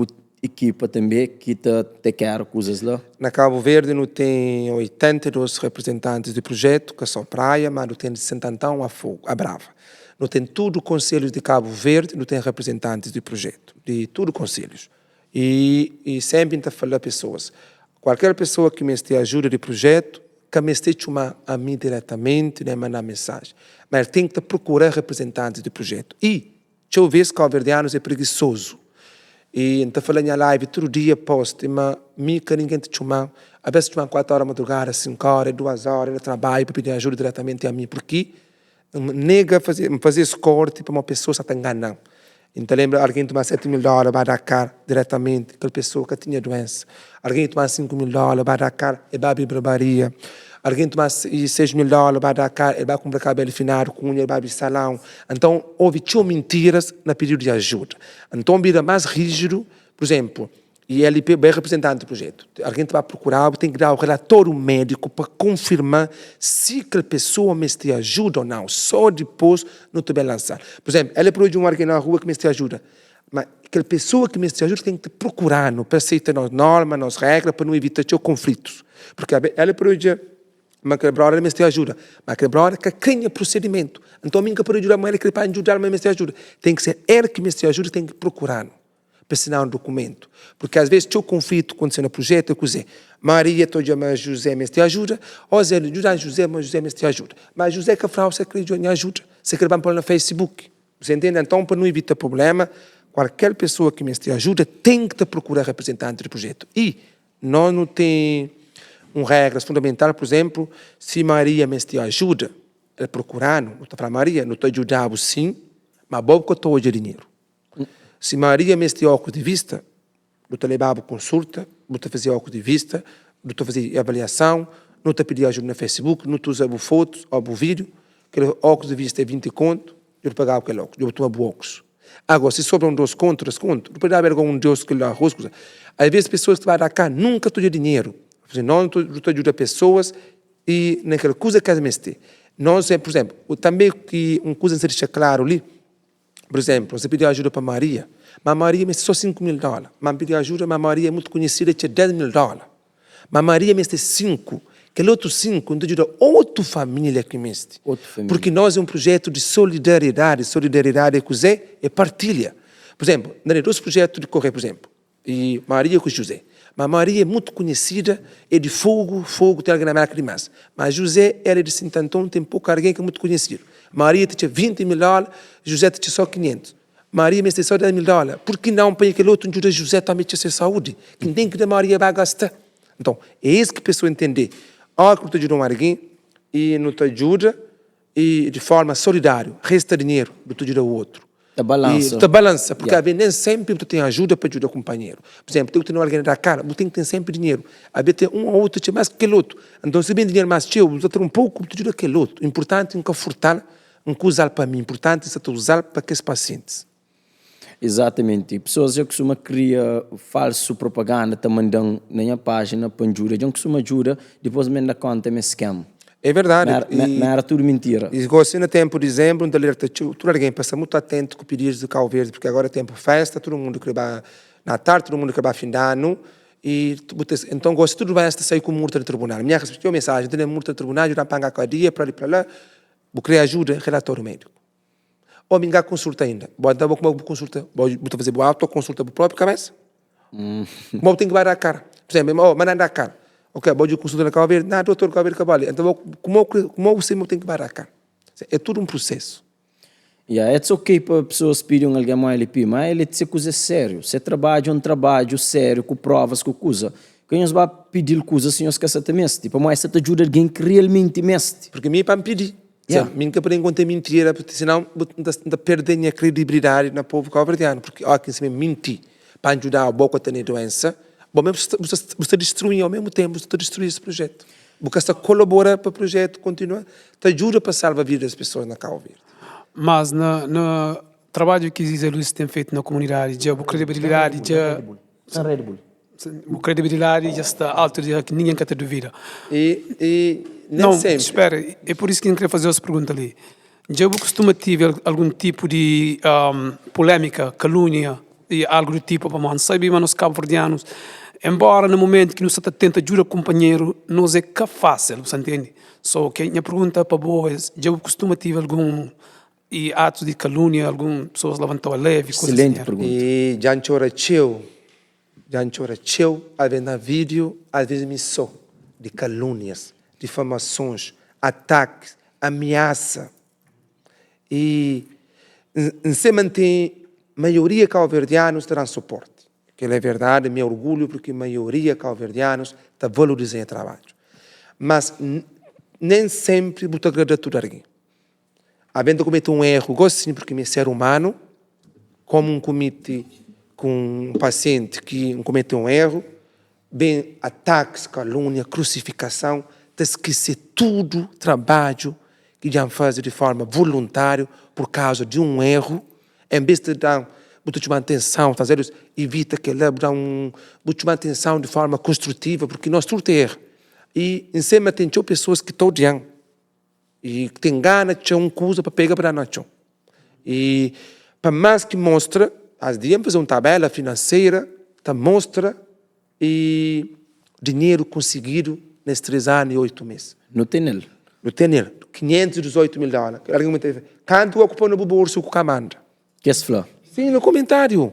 equipa também que te querem coisas lá? Na Cabo Verde não tem 82 representantes do projeto, que são praia, mas não tem de Santantão a Fogo, a Brava. Não tem tudo conselhos de Cabo Verde, não tem representantes do projeto, de tudo conselhos. E sempre está falando a pessoas. Qualquer pessoa que me esteja ajuda do projeto, que me esteja chamando a mim diretamente, né, mandar mensagem. Mas tem que procurar representantes do projeto. E, deixa eu ver se Cabo Verdeanos é preguiçoso. E está falando em live, todo dia posto, mas ninguém te chama. Às vezes chama 4 horas da madrugada, 5 horas, 2 horas, ele trabalha para pedir ajuda diretamente a mim, porque nega fazer esse corte para uma pessoa que está enganando. Então lembra, alguém tomar $7.000 para Dakar diretamente, aquela pessoa que tinha doença. Alguém tomar $5.000 para Dakar, e vai abrir barbearia. Alguém tomar $6.000 para Dakar, ele vai comprar cabelo finado, cunha, ele vai abrir salão. Então, houve mentiras no pedido de ajuda. Então, vira mais rígido, por exemplo, e ele é representante do projeto. Alguém vai procurar, tem que dar o relatório médico para confirmar se aquela pessoa me te ajuda ou não. Só depois não te vai lançar. Por exemplo, ele procura um alguém na rua que me te ajuda. Mas aquela pessoa que me te ajuda tem que te procurar, para aceitar as normas, as regras, para não evitar conflitos. Porque ela procura mas aquela hora me tem ajuda. Mas aquela hora que quem é procedimento. Então, a mim que para ajudar, mas ele que para ajudar, mas me tem ajuda. Tem que ser ele que me tem ajuda, tem que procurar para assinar um documento. Porque às vezes, tinha conflito quando você no projeto, eu dizer, Maria, estou a José, me tem ajuda, ou Zé, ajuda José, mas José me tem ajuda. Mas José que frau, você acredita em ajuda. Você quer pôr no Facebook. Você entende? Então, para não evitar problema, qualquer pessoa que me tem ajuda tem que te procurar representante do projeto. E nós não tem uma regra fundamental, por exemplo, se Maria me tem ajuda, ela procurando, não está para Maria, não está ajudando sim, mas bom que eu estou de dinheiro. Se Maria me tem óculos de vista, não está levando consulta, não está fazendo óculos de vista, não está fazendo avaliação, não está pedindo ajuda no Facebook, não está usando fotos ou vídeo, aquele óculos de vista é 20 conto, eu pagava aquele óculos, eu tomo óculos. Agora, se sobram 2 contos, 3 contos, não pode haver um Deus que lhe arroz. Às vezes, pessoas que vão dar cá nunca têm dinheiro. Não ajuda pessoas e naquela coisa que elas têm. Nós, por exemplo, também que uma coisa se deixa claro ali, por exemplo, você pediu ajuda para Maria, mas Maria me só $5.000. Mas pediu ajuda, mas Maria é muito conhecida, tinha $10.000. Mas Maria me tem 5. Aquele outro 5 não ajuda outra família que me este. Porque nós é um projeto de solidariedade. Solidariedade é partilha. Por exemplo, nos dois projetos de correr, por exemplo, e Maria com José. Mas Maria é muito conhecida, é de fogo tem alguém na América de mais. Mas José, ela é de Sintantão, tem pouco alguém que é muito conhecido. Maria tinha $20.000, José tinha só 500. Maria me tem só $10.000. Por que não para aquele outro ajuda José também tinha saúde? Quem tem que dar Maria vai gastar. Então, é isso que a pessoa entender. Olha que tu ajuda alguém e não te ajuda e de forma solidária, resta dinheiro, tu ajuda o outro. Te balança, porque nem sempre tu tem ajuda para ajudar o companheiro. Por exemplo, tu tem alguém da cara, tu tem que ter sempre dinheiro. A vezes tem um ou outro que mais que aquele outro. Então, se bem dinheiro mais teu, tu tem um pouco, tu ajuda aquele outro. Importante nunca furtar, nunca usar para mim. Importante é tu usar para aqueles pacientes. Exatamente. Pessoas já costumam criar falso propaganda também na minha página para ajuda. Já costumam ajuda, depois me dá conta é scam. É verdade. Não era tudo mentira. E assim no tempo de dezembro, onde alerta, tudo alguém passa muito atento com pedidos de Cabo Verde, porque agora é tempo de festa, todo mundo quer na tarde, todo mundo quer fim de ano. E, então, se tudo bem, sair com multa no tribunal. Minha mensagem, tem multa no tribunal, eu não pago cada dia, para ali para lá, vou criar ajuda, relatório médico. Ou me enganar consulta ainda. Então, vou consulta, vou fazer boa autoconsulta para a própria cabeça. Vou ter que vai dar a cara. Por exemplo, mas não dá a cara. Ok, pode consultar na Cabo Verde, não, doutor Cabo Verde Cabal. Então, como você tem que parar a cara? É tudo um processo. É ok para pessoas pedirem alguém mais LP, mas ele tem coisa sério. Você trabalha um trabalho sério, com provas, com coisa. Quem vai pedir coisas, senhor, esquece também. Tipo, mas você te ajuda alguém que realmente mestre. Porque mim para me pedir. Mim que para encontrar mentira, porque senão não perder a minha credibilidade no povo cabo-verdiano. Porque quem se me mentir para ajudar a boca a ter doença, bom, você destruir ao mesmo tempo, você destruir esse projeto. Porque você colabora para o projeto continuar, te ajuda para salvar a vida das pessoas na Cabo Verde. Mas no trabalho que Zé Luís tem feito na comunidade, já a credibilidade já está alta, que ninguém quer ter dúvida. E não sempre. Espera, é por isso que eu queria fazer essa pergunta ali. Já costuma ter algum tipo de polêmica, calúnia e algo do tipo, para não saber, mas nos cabo-verdianos, embora no momento que nós tenta ajudar o companheiro, não é que fácil, você entende? Só que a minha pergunta para boas, já costuma ter algum atos de calúnia, algumas pessoas levantou a leve, excelente pergunta. E já choracheu, às vezes na vídeo, às vezes me só de calúnias, difamações, ataques, ameaça. E se mantém, maioria cabo-verdianos terão suporte. Que é verdade, me orgulho porque a maioria cabo-verdianos está valorizando o trabalho. Mas nem sempre vou agradar tudo alguém. Havendo cometido um erro, gosto sim porque me ser humano, como comete com um paciente que cometeu um erro, bem, ataques, calúnia, crucificação, te esquecer tudo trabalho que já faz de forma voluntária por causa de um erro, em vez de dar muita atenção, evita que ele dê muita atenção de forma construtiva, porque nós tudo tem erro. E em cima tem pessoas que estão odiando e que têm gana de uma coisa para pegar para nós. E para mais que mostra, as dias fazer uma tabela financeira, mostra e dinheiro conseguido nesses 3 anos e 8 meses. Não tem ele. Não tem ele. 518 mil dólares. Quanto ocupou no bolso com a manda? Que é esse flor? Sim, no comentário.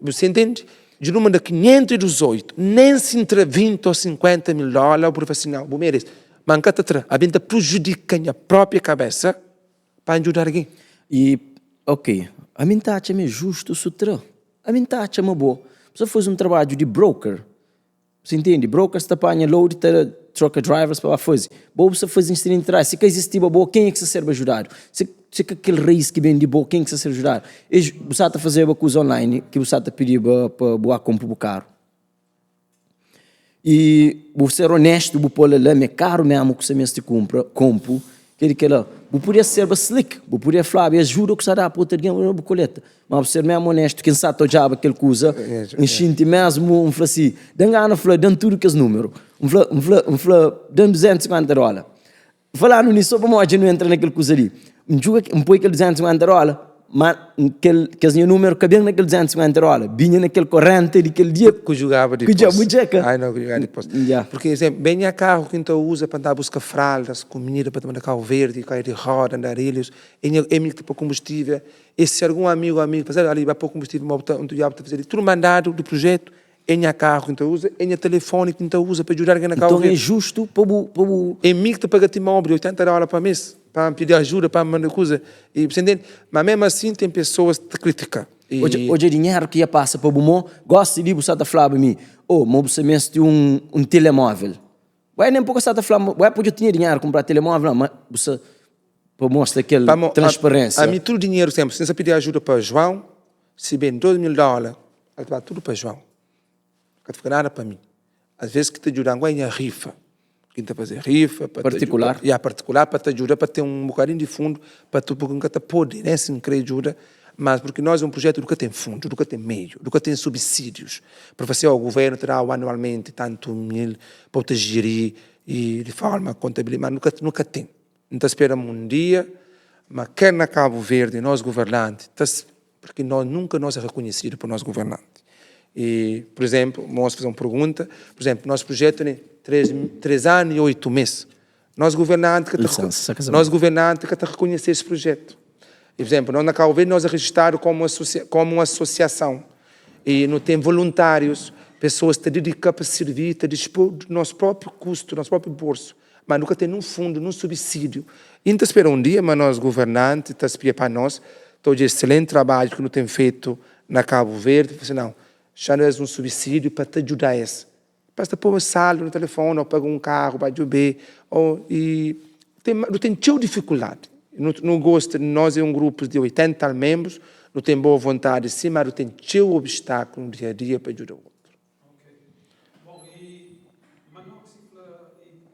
Você entende? De número de 518, nem se entre 20 ou 50 mil dólares, o profissional, bom, merece. Manca a gente prejudica a própria cabeça para ajudar alguém. E, ok, a mim tá achando justo isso tra. A mim tá achando bom. Você faz um trabalho de broker. Você entende? Brokers te apanha load, te troca drivers para fazer. Bom, você faz inserir em trás. Se que existe boa, quem é que se serve ajudar? Se que aquele raiz que vem de boa, quem é que se serve ajudar? E você está fazendo uma coisa online que você está pedindo para boa compra do carro. E você ser honesto, você pode lá, é caro mesmo que você mesmo compra. Que lá, você poderia ser slick, você poderia falar, ajuda que você dá para outra uma coleta. Mas você ser mesmo honesto, quem sabe já aquela coisa, enchente mesmo, fala assim, dando tudo que é número, dando 250 dólares. Falando nisso, para nós não entra naquela coisa ali. Põe aquele 250 dólares, mas aquele número que vem naquele 250 dólares, vinha naquele corrente daquele dia. Que jogava de Ai, não, que jogava de posto. Porque, exemplo, bem a carro que então usa para andar a buscar fraldas, comida, para tomar carro verde, cair de roda, andar ilhos, é muito para combustível. E se algum amigo, fazer ali, vai pôr combustível, fazer tudo mandado do projeto, é carro que então usa, é telefone que então usa para ajudar alguém na carro verde. Então é justo para o... É mim que paga imóvel, 80 dólares por mês, para pedir ajuda, para mandar coisa. E, você entende? Mas mesmo assim tem pessoas que te criticam. Hoje é dinheiro que ia passar para o bom, gosta de você falar para mim, você mesmo tem um telemóvel. Vai nem pouco você falar, vai poder ter dinheiro para comprar telemóvel, mas você para mostrar aquela transparência. A mim tudo dinheiro sempre, se você pedir ajuda para João, se bem 2 mil dólares, vai dar tudo para João. Não fica nada para mim. Às vezes que te ajuda a rifa. Quem está a fazer rifa. Particular. E a particular para te ajudar, para ter um bocadinho de fundo, para tu nunca te pode, né? Se não querer ajuda. Mas porque nós é um projeto que nunca tem fundo, nunca tem meio, nunca tem subsídios. Para você, o governo terá anualmente tanto mil para te gerir e de forma contabilidade, mas nunca tem. Então esperamos um dia, mas quer na Cabo Verde, nós governantes, porque nunca nós é reconhecido por nós governantes. E, por exemplo, vamos fazer uma pergunta. Por exemplo, nosso projeto tem 3 anos e 8 meses. Nós governantes que está a reconhecer esse projeto. E, por exemplo, nós na Cabo Verde nós é registrado como uma associação. E não tem voluntários, pessoas que se dedicam para servir, para dispor do nosso próprio custo, do nosso próprio bolso. Mas nunca tem um fundo, um subsídio. E então espera um dia, mas nós governantes, está a espiar para nós, todo esse excelente trabalho que não tem feito na Cabo Verde, você não. Já não é um subsídio para te ajudar a esse. Basta pôr um saldo no telefone, ou pagar um carro para ajudar. Não tem tanta dificuldade. Não gosto, nós é um grupo de 80 membros, não tem boa vontade, sim, mas não tem tanta obstáculo no dia a dia para ajudar o outro. Ok. Bom, mas não se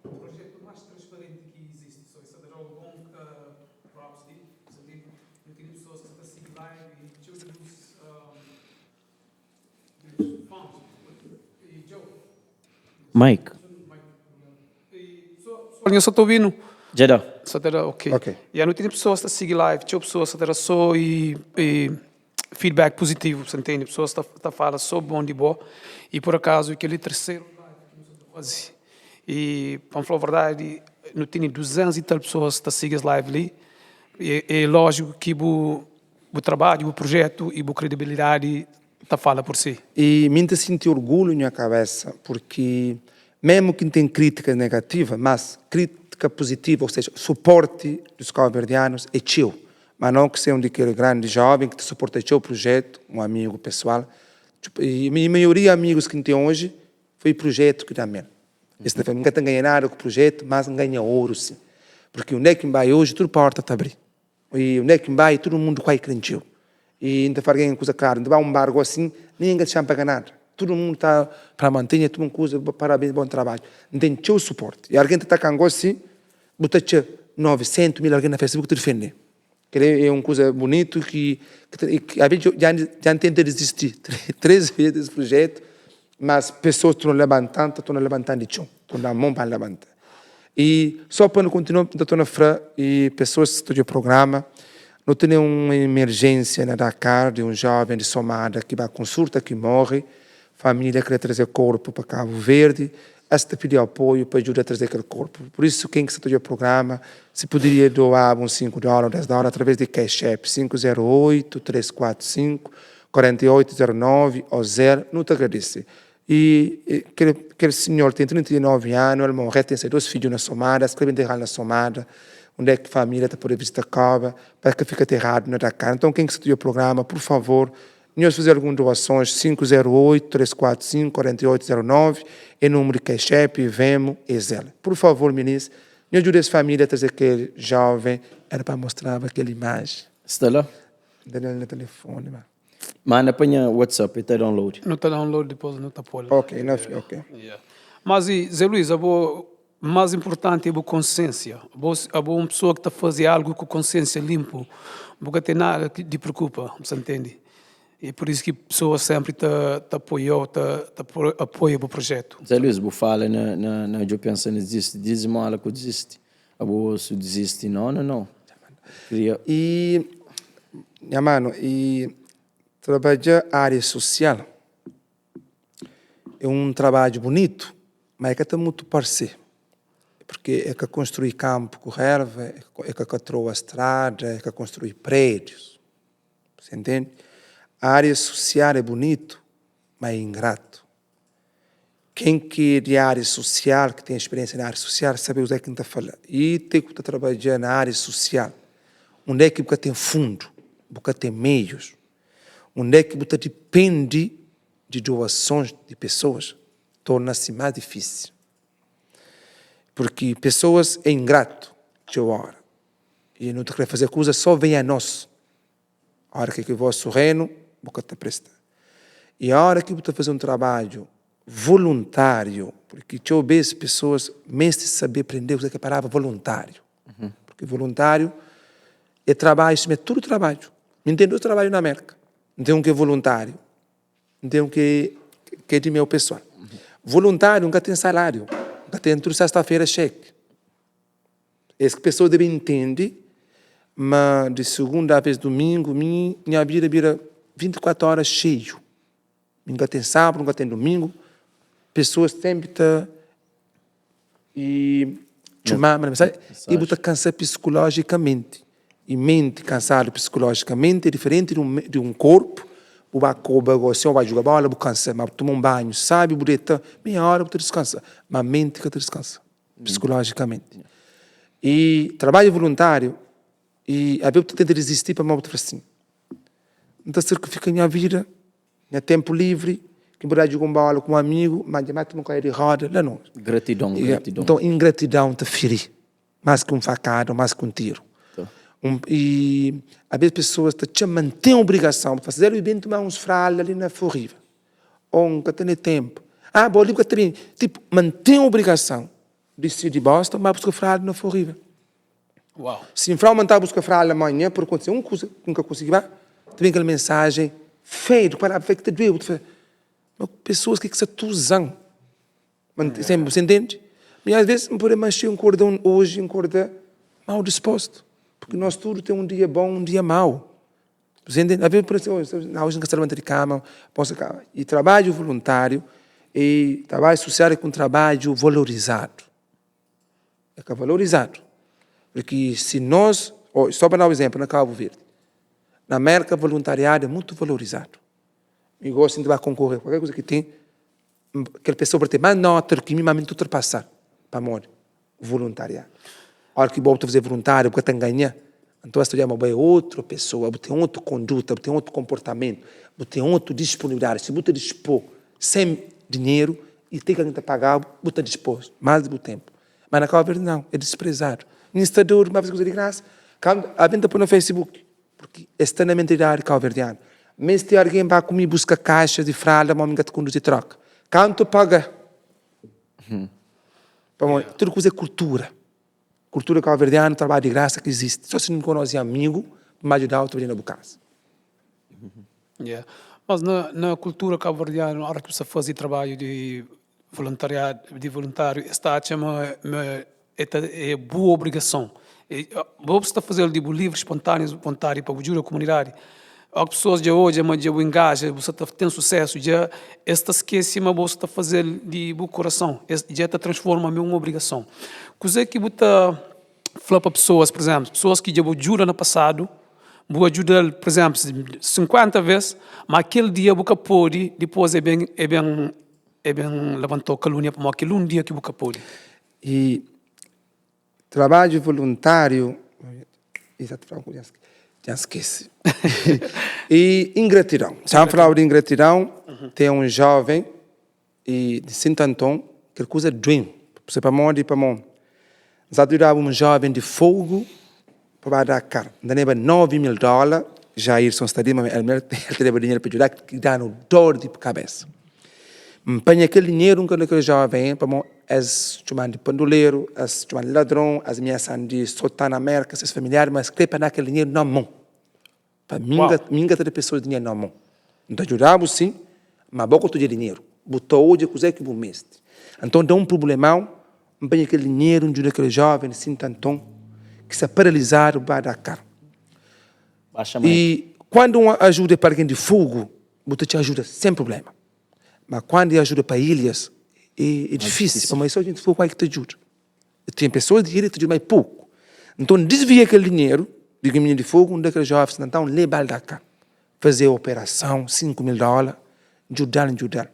o projeto mais transparente que existe, só isso é algo bom props de, não tem pessoas que estão a seguir live e Mike. Eu só estou ouvindo. Já dá. Só terá, ok. Ok. E não tem pessoas que estão a seguir live, tinha pessoas que terá só feedback positivo, você entende? Pessoas que estão a falar só bom de boa. E por acaso, aquele terceiro live que e, para falar a verdade, não tem 200 e tal pessoas que estão a seguir as live ali. É lógico que o trabalho, o projeto e a credibilidade está fala por si. E me sinto orgulho na minha cabeça, porque mesmo que tem crítica negativa, mas crítica positiva, ou seja, suporte dos cabo-verdianos é teu. Mas não que seja um daquele grande jovem que te suporta o teu projeto, um amigo pessoal. E a maioria dos amigos que tem hoje foi projeto que também. Nunca tem ganhado nada com o projeto, mas ganha ouro, sim. Porque o que vai hoje, tudo porta está abrindo. E o que vai, todo mundo vai crente. E ainda faz alguma coisa clara, ainda vai um barco assim, ninguém te chama para nada. Todo mundo está para manter, todo mundo coisa, parabéns, bom trabalho. Não tem teu suporte. E alguém está com assim, bota 900 mil alguém na Facebook te defende. Que é uma coisa bonita que a vezes já tenta desistir 3 vezes desse projeto, mas pessoas estão levantando de chão, estão na mão para levantar. E só para não continuar, estou na frente, e pessoas que estão no programa, não tem uma emergência na Dakar de um jovem de Somada que vai à consulta, que morre, família quer trazer corpo para Cabo Verde, esta pedir apoio para ajudar a trazer aquele corpo. Por isso, quem que se o programa, se poderia doar uns $5, $10 através de Cash App 508-345-4809 ou 0, não te agradece. E aquele senhor tem 39 anos, ele morreu, tem 2 filhos na Somada, escreve enterrar na Somada, onde é que a família está por visitar Cova, para que fica aterrado na Dakar. Então, quem que se o programa, por favor, nós fazer algumas doações, 508-345-4809, em número de Cash App, Vemo e Zelle. Por favor, ministro, me ajude essa família a trazer aquele jovem, era para mostrar aquela imagem. Está lá? Dá-lhe no telefone, mano. Manda para o WhatsApp e está download. Não está download, depois não está por lá. Ok, não, ok. Yeah. Mas, Zé Luís, mais importante é a consciência. Uma pessoa que está a fazer algo com consciência limpo, não tem nada que te preocupa, você entende? E por isso que a pessoa sempre apoia o projeto. Zé Luís, vou falar na eu penso que diz mal que desiste. Se desiste, não. E, minha mano, trabalhar a área social é um trabalho bonito, mas é que está muito parecido. Porque é que construir campo com erva, é que construir a estrada, é que construir prédios. Você entende? A área social é bonito, mas é ingrato. Quem que é de área social, que tem experiência na área social, sabe o que está falando. E tem que trabalhar na área social. Onde é que você tem fundo, você tem meios. Onde é que você depende de doações de pessoas, torna-se mais difícil. Porque pessoas é ingrato de hora. E não te quer fazer coisa, só vem a nós. A hora que eu vou sorrendo, você te presta. E a hora que você fazer um trabalho voluntário, porque eu vejo pessoas, mesmo saber aprender o que é a palavra voluntário. Porque voluntário é trabalho, isso é tudo trabalho. Não tem dois trabalhos na América. Não tem um que é voluntário. Não tem um que é de meu pessoal. Voluntário nunca tem salário. Nunca tem tudo sexta-feira cheque. Essa pessoa deve entender, mas de segunda vez domingo, minha vida vira 24 horas cheio. Nunca tem sábado, nunca tem domingo. Pessoas sempre estão e você cansa psicologicamente. E mente cansado psicologicamente é diferente de um corpo. O você vai jogar bola, você cansa, mas toma um banho, sabe, bureta, meia hora você descansa. Mas a mente que descansa, psicologicamente. E trabalho voluntário, e a vezes você tenta resistir para uma assim. Então, se fica minha vida, meu tempo livre, que eu jogar bola com um amigo, mas de uma cair de roda, lá não. Gratidão. Então, ingratidão te ferir, mais que um facado, mais que um tiro. E às vezes pessoas te mantêm a obrigação de fazer o bem tomar uns fraldas ali na forriva. Ou nunca tem tempo. Bom, ali também. Tipo, mantém a obrigação de se de bosta, mas buscar fralda na forriva. Uau. Se em frau manter buscar fralda amanhã, por acontecer uma coisa que nunca consegui ver, tem aquela mensagem feia, para ver que te doeu. Pessoas que se usam. Você entende? E às vezes, por mais um cordão hoje, um cordão mal disposto. Porque nós tudo tem um dia bom, um dia mau. Você entende? Às vezes, por exemplo, hoje não se levanta de cama, e trabalho voluntário, e trabalho social é com trabalho valorizado. É que é valorizado. Porque se nós, só para dar um exemplo, na Cabo Verde, na América, voluntariado é muito valorizado. E gosto de concorrer, qualquer coisa que tem, aquela pessoa para ter mais nota que minimamente ultrapassar, para morrer, voluntariado. A hora que você fazer voluntário, porque tem que ganhar. Então, você é outra pessoa, você tem outra conduta, você tem outro comportamento, você tem outra disponibilidade. Se você dispor sem dinheiro e tem que alguém pagar, você dispor mais do tempo. Mas na Cabo Verde, não, é desprezado. No Instagram, uma vez que de graça, a venda põe no Facebook, porque está na mentalidade cabo-verdiana. Mas se alguém vai comigo buscar caixas de fralda, uma amiga te conduz e troca. Quanto paga? Tudo coisa é cultura. Cultura cabo-verdiana, trabalho de graça que existe. Só se não conhece amigo, me ajudar a trabalhar na casa. Yeah. Mas na cultura cabo-verdiana, a hora que você faz trabalho de voluntário, está é boa obrigação. Você está fazendo de livre, espontâneo, voluntário para ajudar a comunidade. as pessoas de hoje, mas de engaja, você tem sucesso, já esta esquece, mas você está fazendo de bom coração, já está transforma em uma obrigação. Coisa que você fala para pessoas, por exemplo, pessoas que já ajudam no passado, vou ajudar, por exemplo, 50 vezes, mas aquele dia você pode, depois é bem levantou a calúnia para aquele um dia que você pode. E trabalho voluntário, já esqueci. E ingratidão. Já falava de ingratidão, tem um jovem de Santo Antão, que ele usa dream, você para mão e para mão. Já durava um jovem de fogo para dar cara. Dava $9.000, já ir são estadia, mas ele teve dinheiro para ajudar, que dá no dor de cabeça. Põe aquele dinheiro que aquele jovem, para mim, as chamam de panduleiro, as chamam de ladrão, as minhas de soltar na América, esses familiares, mas que para dar aquele dinheiro na mão. Para mim, de pessoas dinheiro na mão. Então, ajudava sim, mas pouco de dinheiro. Botou hoje, coisa que o mestre. Então, dá um problemão, põe aquele dinheiro, ajuda aquele jovem, assim, tanto, que se paralisado para dar cara. E quando uma ajuda para alguém de fogo, você te ajuda sem problema. Mas quando ajuda para ilhas, é difícil. Mas só a gente for que te ajuda. Tem pessoas de ilha que te ajudam mais pouco. Então, desvia aquele dinheiro, de caminho de fogo, um daqueles jovens, então, leva ele cá. Fazer a operação, $5.000, ajudar.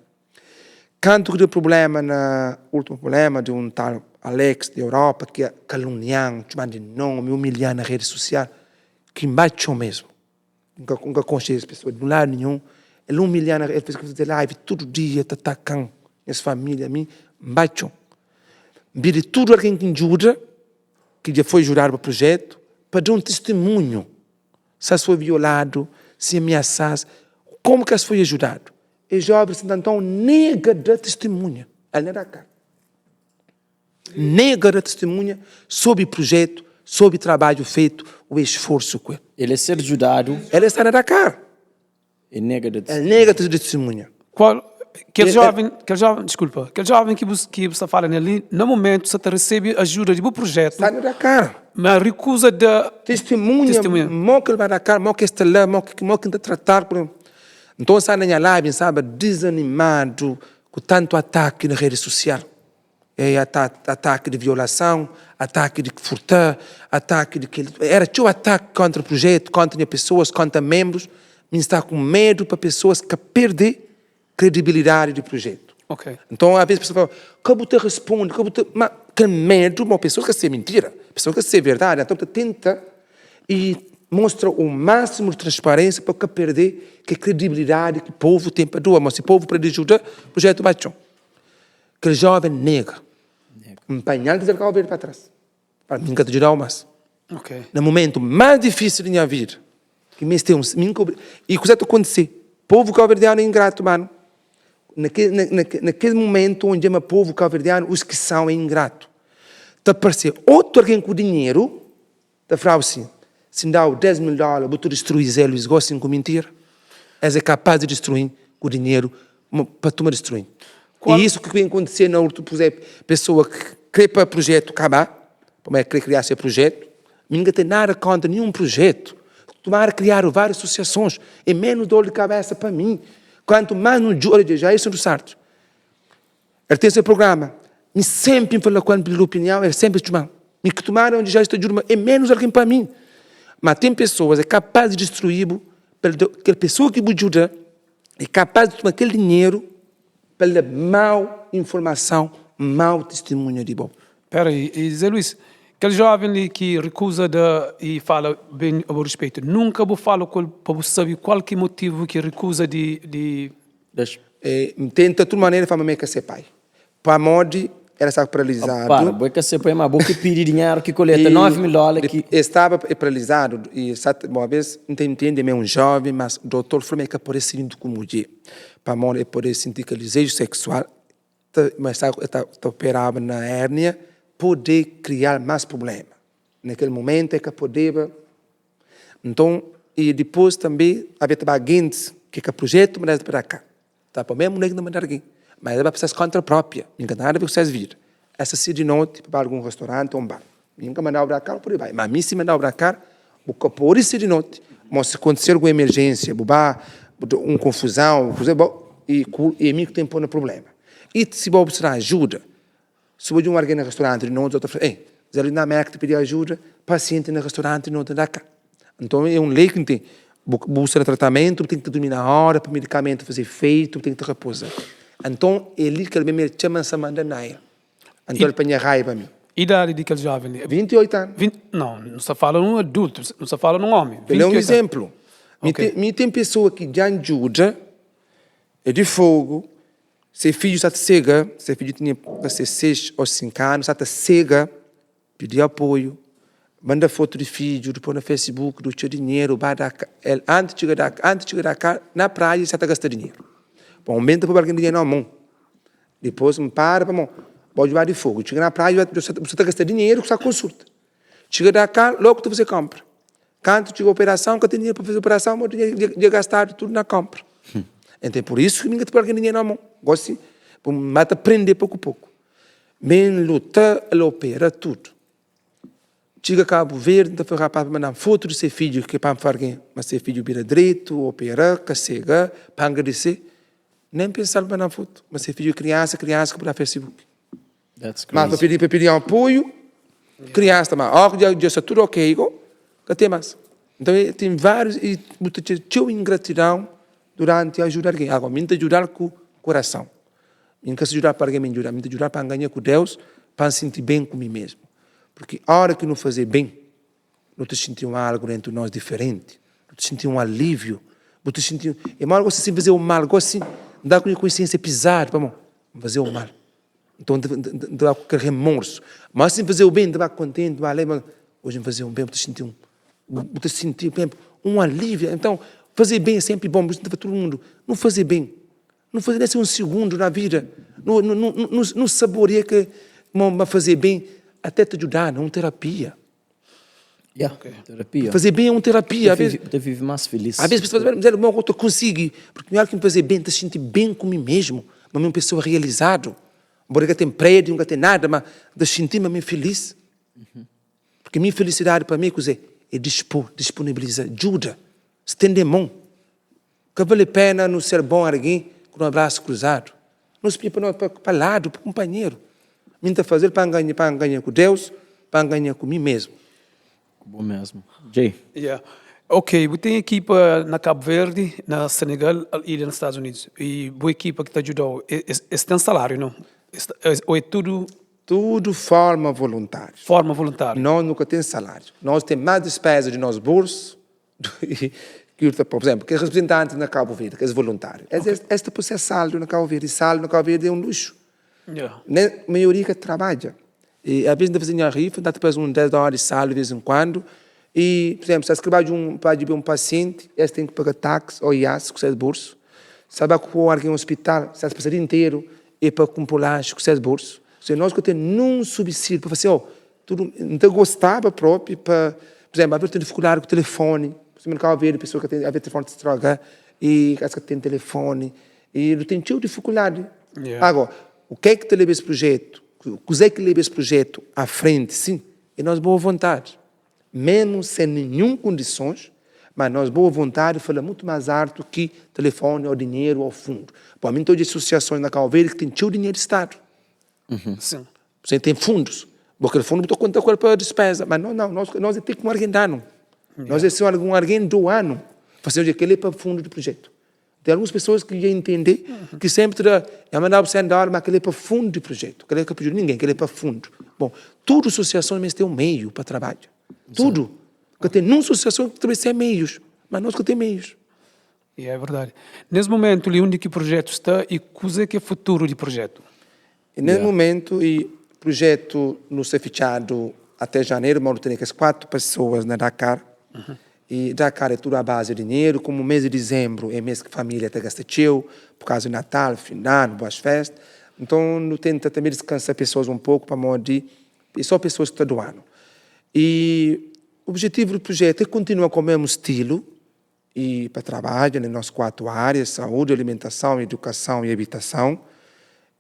Quando o problema, o último problema de um tal Alex, da Europa, que é caluniando, chamando de nome, humilhando na rede social, que embaixo mesmo. Nunca conheci as pessoas, de um lado nenhum. Ele humilhando, ele fez fazer live todo dia, está atacando as famílias, a mim, embaixo. Vire tudo alguém que ajuda, que já foi jurado para o projeto, para dar um testemunho. Se foi violado, se ameaçado, como que se foi ajudado? E jovem, então, nega da testemunha. Ele não dá cara. Nega da testemunha sobre o projeto, sobre o trabalho feito, o esforço com ele. Ele é ser ajudado. Ele está na cara. Ele nega de testemunha. Aquele jovem que você fala nele, no momento você recebe ajuda de um projeto. Está na cara. Mas recusa de testemunha. Mó que ele vai na cara, mó que está lá, mó que está tratar por. Então, está na minha live, sabe, desanimado com tanto ataque na rede social. É ataque de violação, ataque de furtar, ataque de... Era teu ataque contra o projeto, contra pessoas, contra membros. Me está com medo para pessoas que perdem credibilidade do projeto. Okay. Então, às vezes, a pessoa fala, como você responde? Mas que medo, uma pessoa que se é mentira, pessoa que se é verdade. Então, tenta e mostra o máximo de transparência para que perder que credibilidade que o povo tem para doar. Mas se o povo precisa ajudar, o projeto vai tchau. Aquele jovem nega. Empanhar que ele vai ver para trás. Para mim, que te ajudar mais. Okay. No momento mais difícil da minha vida, que me tem e coisa que acontecer, o povo cabo-verdiano é ingrato, mano. Naquele momento onde é o povo cabo-verdiano, os que são é ingrato. Está a aparecer outro alguém com dinheiro, está a falar assim, se dá $10.000, vou destruir eles, gostam com mentira. És capaz de destruir com o dinheiro para tu me destruir. E isso que vem acontecer na outra pessoa que quer para o projeto acabar, como é que quer criar seu projeto, ninguém tem nada contra nenhum projeto. Tomara criar várias associações, é menos dor de cabeça para mim. Quanto mais no júri de Jair do Sarto. Ele tem esse programa. E sempre fala quando pela opinião, ele sempre chama. E que tomara onde já está júri, é menos alguém para mim. Mas tem pessoas que é capaz de destruir, aquela pessoa que ajuda, é capaz de tomar aquele dinheiro pela mal informação, mal testemunho de bom. Espera aí, Zé Luís, aquele jovem que recusa e fala bem a respeito, nunca vou falar para você saber qual que é o motivo que recusa de... Tenta de toda maneira para me que ser pai. Para morte, era estava paralisado. Para, boa que ser pai, mas boa que pedir dinheiro que coleta $9.000 que... Estava paralisado e uma vez entende é um jovem, mas o doutor falou que pode ser como mulher. Para morte, pode sentir que desejo sexual, mas está operado na hérnia, poder criar mais problemas. Naquele momento é que podia. Então, e depois também havia gente que o projeto me para cá. Tá para mesmo não mandar alguém, mas é para conta própria. Ninguém nada para vocês vir. Essa se de noite para algum restaurante ou um bar. Ninguém mandava para cá por aí vai. Mas mim se mandava para cá, o que pode ser de noite, mas se acontecer alguma emergência, uma confusão, por exemplo, e amigo tem pôr no problema. E se você precisar ajuda, se você um alguém no restaurante e não outra ei, se ele na América te pedir ajuda, paciente no restaurante não te dá cá. Então é lei que tem busca tratamento, tem que dormir na hora, para o medicamento fazer efeito, tem que te repousar. Então ele que ele me chama essa mandanaia. Então ele põe raiva para mim. Idade daquele jovem? 28 anos. Não se fala num adulto, não se fala num homem. Ele é um exemplo. Okay. Tem pessoa que já ajuda, é de fogo, seu filho está cega, seu filho tinha 6 ou 5 anos, está cega, pedir apoio, manda foto de filho, depois no Facebook, do seu dinheiro, antes de chegar cá, na praia, você está gastando dinheiro. Bom, aumenta para alguém dinheiro na mão. Depois, pode levar de fogo. Chega na praia, você está gastando dinheiro com essa consulta. Chega da cá, logo você compra. Quando chega a operação, que tem dinheiro para fazer a operação, mas de gastar tudo na compra. Então, por isso que ninguém tem alguém dinheiro na mão. Gosto de mata aprender pouco a pouco. Bem luta, ela opera tudo. Chega a Cabo Verde, então foi rapaz para mandar foto do seu filho, que para fazer, mas seu filho vira direito, opera, cacega, para agradecer. Nem pensar para mandar foto, mas seu filho criança, que para Facebook. That's crazy. Mas para pedir um apoio, criança também. Já está tudo ok, que tem mais. Então tem vários, e tinha ingratidão durante ajudar alguém. Agora, me ajudar com o coração. Não quer ajudar para alguém, me ajudar para ganhar com Deus, para sentir bem com mim mesmo. Porque a hora que não fazer bem, não te sentir algo dentro de nós diferente, não te sentir um alívio, não te sentir... É mal você fazer o mal, assim, dá com a consciência pesada, vamos fazer o mal. Então, dá com remorso. Mas se fazer o bem, dá contente, vai alegre. Hoje, fazer o bem, você sentir um alívio. Então, fazer bem é sempre bom, mas todo mundo. Não fazer bem. Não fazer nem um segundo na vida. Não saborear que fazer bem até te ajudar, não é uma terapia. Terapia. Fazer bem é uma terapia. Às vezes, te vive mais feliz. Às vezes as pessoas dizem, bom, eu consigo, porque melhor que me fazer bem, te sentir bem com mim mesmo, mas uma pessoa realizada. Embora não tenha prédio, não tenha nada, mas de sentir-me feliz. Porque minha felicidade para mim é disponibilizar, ajuda, estender a mão. Que vale a pena não ser bom a alguém com um abraço cruzado. Não se para o lado, para o companheiro. Me está fazer para ganhar com Deus, para ganhar com mim mesmo. Bom mesmo. Jay. Yeah. Ok, você tem equipa na Cabo Verde, na Senegal e nos Estados Unidos. E boa equipa que te ajudou. Esse tem salário, não? Ou é tudo... Tudo forma voluntária. Forma voluntária. Nós nunca temos salário. Nós temos mais despesa de nosso bolso que, por exemplo, que é representante na Cabo Verde, que é voluntário. Okay. Este processo saldo na Cabo Verde. E saldo na Cabo Verde é um luxo. Yeah. A maioria que trabalha. E às vezes dá fazer uma rifa, dá depois 10 horas de saldo de vez em quando. E, por exemplo, se escrever para um paciente, eles têm que pagar táxi ou IAS, com o bolso. Sabe que for alguém no hospital, se passa o dia inteiro, e para comprar lanche com o bolso. Se nós que temos num subsídio para fazer, tudo, não gostava próprio, para, por exemplo, às vezes tem dificuldade com o telefone, você não quer ver a pessoa que tem, às vezes, telefone se estraga, e acho que tem telefone, e não tem tanta dificuldade. Yeah. Agora, o que é que te leva esse projeto? O que é que leva esse projeto à frente? Sim, é nós boa vontade. Mesmo sem nenhuma condições, mas nós boa vontade fala muito mais alto que telefone, ou dinheiro, ou fundo. Para mim, todas as associações na Cabo Verde que tem teu dinheiro de Estado. Sim. Você tem fundos. Porque o fundo botou conta com a despesa. Mas nós temos que arrendar. Nós é alguém do ano. Fazer aquele para fundo do projeto. Tem algumas pessoas que iam entender que sempre é mandar você andar, mas aquele é para fundo do projeto. Aquele é para ninguém, aquele é para fundo. Bom, toda associação mesmo tem um meio para trabalho. Tudo. Porque tem uma associação que também tem meios, mas nós que temos meios. E é verdade. Nesse momento, onde que o projeto está e o que é o futuro do projeto? E nesse momento, o projeto nos é fechado até janeiro, mas tem 4 pessoas na Dakar. E Dakar é tudo à base de dinheiro, como o mês de dezembro é mês que a família está gastando, por causa do Natal, final, boas festas. Então, não tenta também descansar pessoas um pouco para modo e só pessoas que estão do ano. E o objetivo do projeto é continuar com o mesmo estilo e para trabalhar nas nossas 4 áreas, saúde, alimentação, educação e habitação.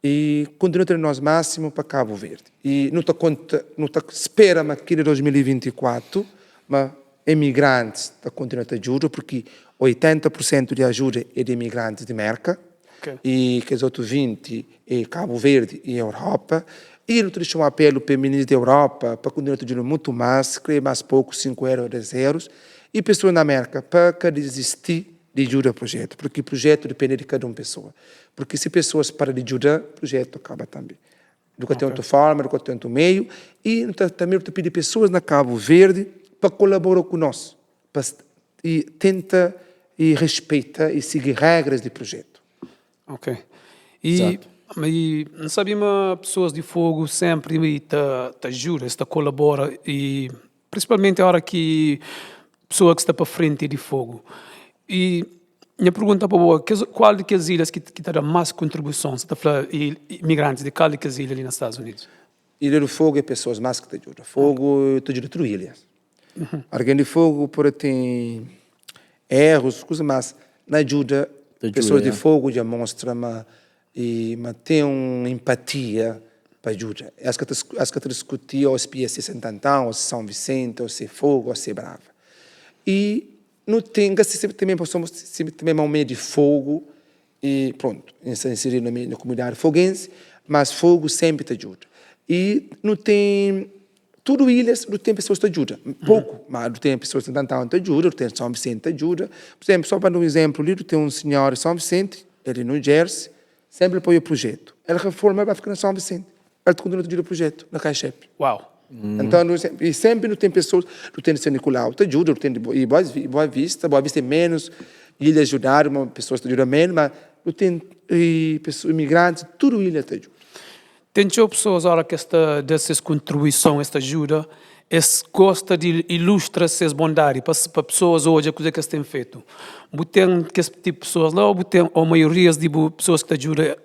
E continua tendo nós máximo para Cabo Verde. E não está espera aqui de 2024, mas imigrantes da continente ajuda, porque 80% de ajuda é de imigrantes de América, e que os outros 20% é Cabo Verde e Europa. E eu deixo um apelo para o ministro da Europa para continuar a ajudar muito mais, criar mais pouco, 5 euros, 10 euros, e pessoas na América para desistir de ajudar o projeto, porque o projeto depende de cada uma pessoa. Porque se pessoas param de ajudar, o projeto acaba também. Do que tem outra forma, do que tem outro meio, e também eu pedir pessoas na Cabo Verde para colaborar conosco, e tenta e respeita e seguir regras do projeto. Ok. E não sabemos, pessoas de fogo sempre te ajudam, te colaboram, e principalmente a hora que pessoa que está para frente de fogo. E minha pergunta para você, qual de as ilhas que dá mais contribuição, se está falando imigrantes de qual de as ilhas ali nos Estados Unidos? Ilha do Fogo é pessoas mais que te ajudam. Fogo te ajuda outras ilhas. Alguém de Fogo pode ter erros, coisas, mas na ajuda, pessoas de Fogo já mostram e tem uma empatia para ajuda. As que te discutir ou se é Santantão, ou se São Vicente, ou se Fogo, ou se Brava. E não tem, também somos também um meio de fogo e pronto, inserir na comunidade foguense, mas fogo sempre te ajuda. E não tem, tudo ilhas, não tem pessoas que te ajudam, pouco, mas não tem pessoas que te ajudam, não tem São Vicente te ajuda. Por exemplo, só para dar um exemplo, ali tem um senhor em São Vicente, ele no Jersey, sempre apoia o projeto. Ele reforma e vai ficar em São Vicente. Ele continua a ajudar o projeto, na Caixep. Uau! Então, e sempre não tem pessoas, não tem São Nicolau, te ajuda, não tem Boa Vista é menos, ilha ajudaram, pessoas te ajudam menos, mas não tem pessoas, imigrantes, tudo ilha te ajuda. Tem pessoas agora que dessas contribuições, esta ajuda, gosta de ilustrar essas bondades para pessoas hoje, a coisa que eles têm feito. Tem que esse tipo de pessoas lá, ou a maioria de pessoas que te ajudam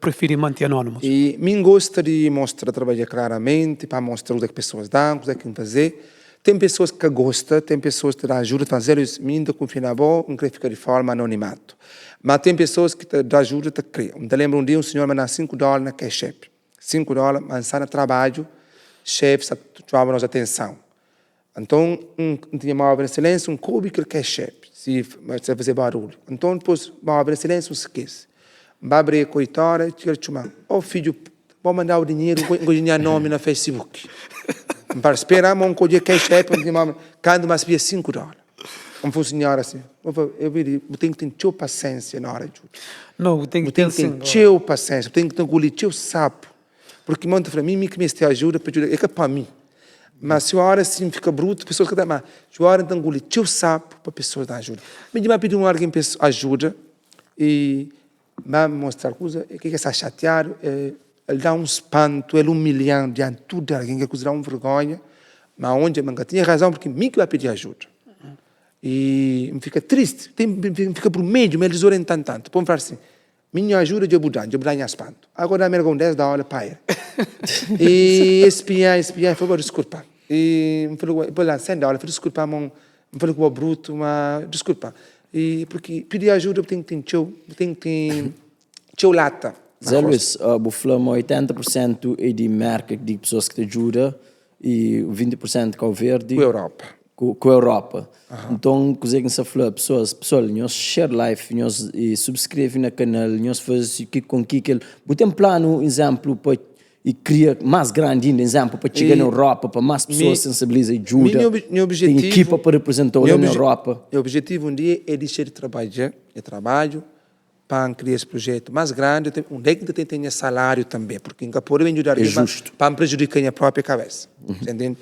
preferem manter anónimos? E mim gosta de mostrar, trabalhar claramente, para mostrar o que as pessoas dão, o que querem fazer. Tem pessoas que gostam, tem pessoas que te ajudam a fazer isso, me ainda confio na boa, não quer ficar de forma anonimato. Mas tem pessoas que te ajudam a criar. Eu lembro um dia um senhor me dá $5 na Caixep. $5, mas sai no trabalho, chefe chamava nossa atenção. Então, tinha uma obra de silêncio, coube que é chefe, se fazer barulho. Então, depois, uma obra de silêncio, se esquece. Vai abrir a hora, tira de chamar. Filho, vou mandar o dinheiro, vou ganhar nome no Facebook. Para esperar, mas um dia que é chefe, quando mais via $5. Um funcionário assim, eu tenho que ter paciência na hora de ajuda. Não, eu tenho que ter paciência, eu tenho que ter engolir sapo. Porque manda para mim que me este ajuda, é que é para mim. Mas se a hora assim fica bruto, pessoas que dão mais. Se a hora então engolir sapo para pessoas dar ajuda. Me vai pedir alguém ajuda e vai mostrar coisa, o que é essa chateado, ele dá um espanto, ele humilhando diante de tudo alguém que dá uma vergonha, mas onde eu tinha razão porque mim que vai pedir ajuda. E me fica triste, fica por meio, me desorientando tanto. Vamos falar assim, minha ajuda de mudar em espanto. Agora me ergo 10 da hora para ele. E espiar, falou, desculpa. E me falou, lá, 100 da hora, falei, desculpa, me falou que é bruto, mas desculpa. E porque pedir ajuda, tem que ter lata. Zé Luís, o flama 80% é de marca de pessoas que te ajudam e 20% com o verde. Com a Europa. Com a Europa. Então, conseguem se falar, pessoal, nós share life, nós subscrevem no canal, nós fazemos com que ele... Botem plano, exemplo, para e cria mais grande ainda, exemplo, para chegar na Europa, para mais pessoas sensibilizar e ajuda. Meu objetivo... Tem equipa para representar na Europa. Meu objetivo um dia é deixar de trabalhar, para criar esse projeto mais grande, onde é que tem salário também, porque nunca pode ajudar para me prejudicar a minha própria cabeça. Entende?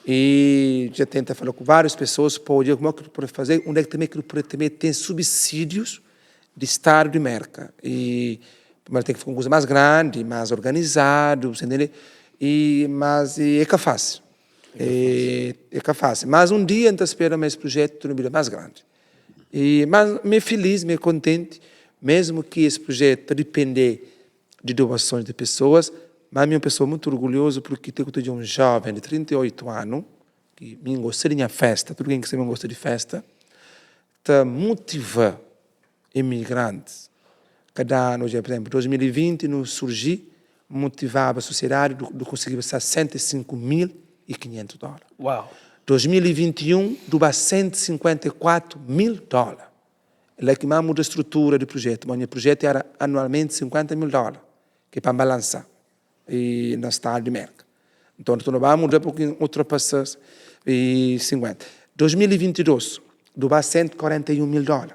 E já tenta falar com várias pessoas, pode como é que pode fazer, onde é que também tem subsídios de Estado de merca. E mas tem que ficar uma coisa mais grande, mais organizado, entende? Mas é que é fácil. É que é fácil. Mas um dia a gente espera esse projeto no mais grande. Mas me feliz, me contente, mesmo que esse projeto depender de doações de pessoas, mas a minha pessoa muito orgulhoso porque tenho um jovem de 38 anos, que me gosta de minha festa, tudo quem que me gosta de festa, te motiva imigrantes. Cada ano, por exemplo, 2020, no Surgir, motivava a sociedade de conseguir $65.500. Uau! 2021, do 154 mil dólares. Ele que mais muda a estrutura do projeto. Mas o projeto era anualmente 50 mil dólares, que é para balançar e no estado de América. Então, nós vamos mudar um pouquinho, ultrapassar e 50. 2022, do 141 mil dólares.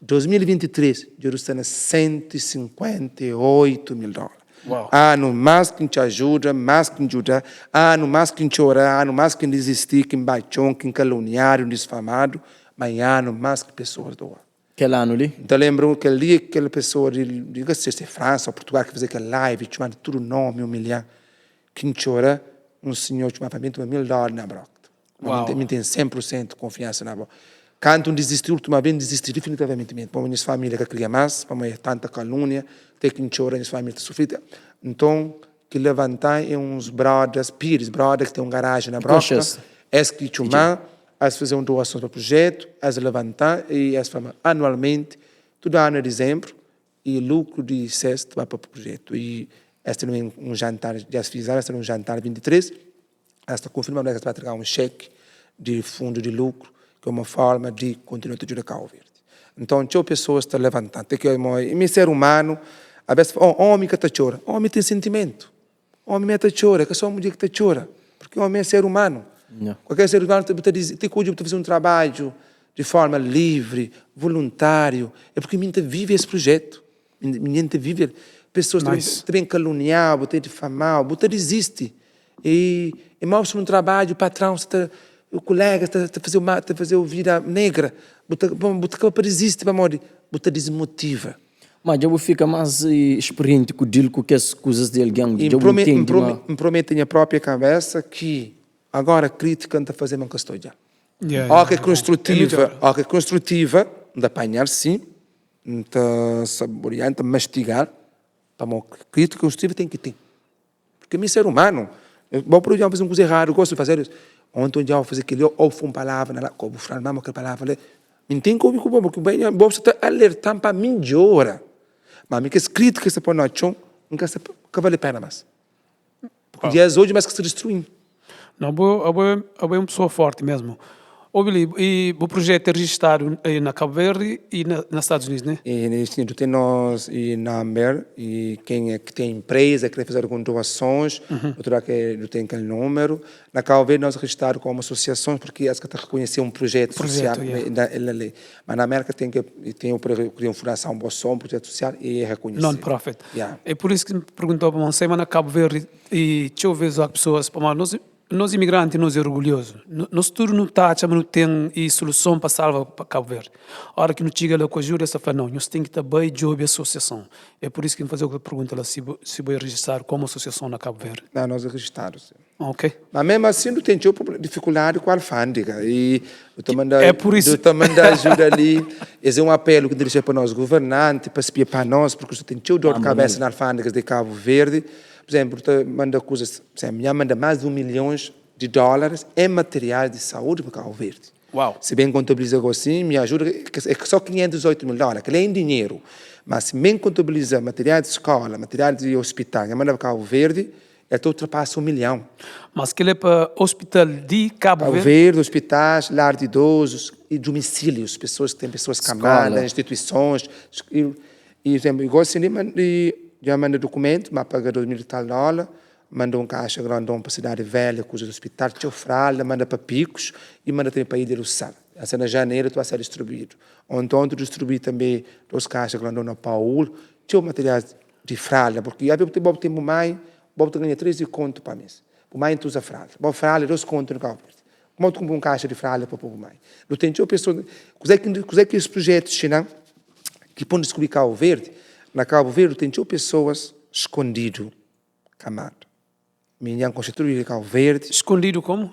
2023, Jerusalém, 158 mil dólares. Uau. Ano mais que te ajuda, mais que ajuda, ano mais que chorar, ano mais que desistir, que baixou, que caluniar, desfamado, mas ano mais que pessoas doam. Aquele ano ali? Então lembro que ali aquela pessoa de França ou Portugal que fazia aquela live, chamando tudo nome, humilhar, que chora, um senhor chamava $1 mil na broca. Me tem 100% de confiança na broca. Quando desistiu, última vez desistiu definitivamente. Para minha família que cria mais, para minha tanta calúnia, tem que chorar, minha família está sofrida. Então, que levantar é uns brothers, peers, brothers que tem um garagem na broca, es que chamar, as fazer uma doação para o projeto, as levantar e as fazer anualmente, todo ano é dezembro, e lucro de sexto vai para o projeto. E este não é um jantar, já se fizeram, este é um jantar 23, esta confirma que vai entregar um cheque de fundo de lucro, que é uma forma de continuar a ajudar Cabo Verde. Então, tinha pessoas que estão levantando. Tem que o ser humano, a vezes, homem que está chorando. Homem tem sentimento. Homem está chorando, que é só uma mulher que está chorando. Porque o homem é ser humano. Yeah. Qualquer ser humano tem que fazer um trabalho de forma livre, voluntário. É porque a gente vive esse projeto. A gente vive. Pessoas também caluniar, botar difamar, botar desiste. E mostra um trabalho, o patrão está... O colega está a fazer a vida negra, botar para desistir, botar desmotiva. Mas eu fico mais experiente com as coisas de alguém. Me prometo na própria cabeça que agora a crítica não está fazendo uma questão já. Ou que é construtiva, de apanhar sim, de saborear, de mastigar, para uma crítica construtiva tem que ter. Porque é ser humano. Vou por exemplo fazer uma coisa errada, eu gosto de fazer isso. Ontem já vou fazer aquilo, ou foi uma palavra, como falar mesmo aquela palavra, não tem como porque bem, você está alertando para mim de hora. Mas que as críticas que você põe no chão, nunca vale a pena mais. Porque dias hoje mais que se destruem. Não, é uma pessoa forte mesmo. E o projeto é registrado na Cabo Verde e nos Estados Unidos, né? E nós e na Amber, e quem é que tem empresa, que quer fazer algumas doações, eu tenho aquele número. Na Cabo Verde nós registramos como associações, porque acho que está a reconhecer um projeto social. Mas na América tem uma fundação, um projeto social e é reconhecido. Non-profit. Yeah. É por isso que me perguntou para você, mas na Cabo Verde, e deixa eu ver as pessoas, nós imigrantes, nós é orgulhosos. Nós tudo não tem solução para salvar para Cabo Verde. A hora que não chega lá com a ajuda, você fala, não, nós temos que também jogar a associação. É por isso que me fazer a pergunta lá, se vai registrar como associação na Cabo Verde. Não, nós registramos. Ok. Mas mesmo assim, não tem dificuldade com a alfândega. E é por isso. Eu também dou ajuda ali. Esse é um apelo que dirige para nós governantes, para espiar para nós, porque tem dor de cabeça na alfândega de Cabo Verde. Por exemplo, manda coisas, manda mais de $1 milhão em material de saúde para Cabo Verde. Uau. Se bem contabiliza assim, me ajuda, é só $518 mil, que é em dinheiro. Mas se bem contabiliza material de escola, material de hospital, manda para Cabo Verde, ultrapassa $1 milhão. Mas que é para hospital de Cabo Verde? Cabo Verde, hospitais, lar de idosos e domicílios, pessoas que têm pessoas camadas, instituições. Igual assim, já manda documento, mas paga $2 mil e tal, manda um caixa grandão para a cidade velha, cuja do hospital, teu fralda, manda para Picos e manda também para a Ilha do Sal. Assim, na janeiro, tu vai ser distribuído. Então, tu distribui também os caixas grandão na Paulo, teu material de fralda, porque havia tempo mais, Bob ganha 13 conto para mês. O mãe tu usa fralda. Bob fralda, 2 contos no Cabo Verde. Como tu compra um caixa de fralda para o mãe? Não tem pessoa, coisa que esses projetos chinão que podem descobrir Cabo Verde, na Cabo Verde tem pessoas escondidas, camada. Minha constituição de Cabo Verde. Escondido como?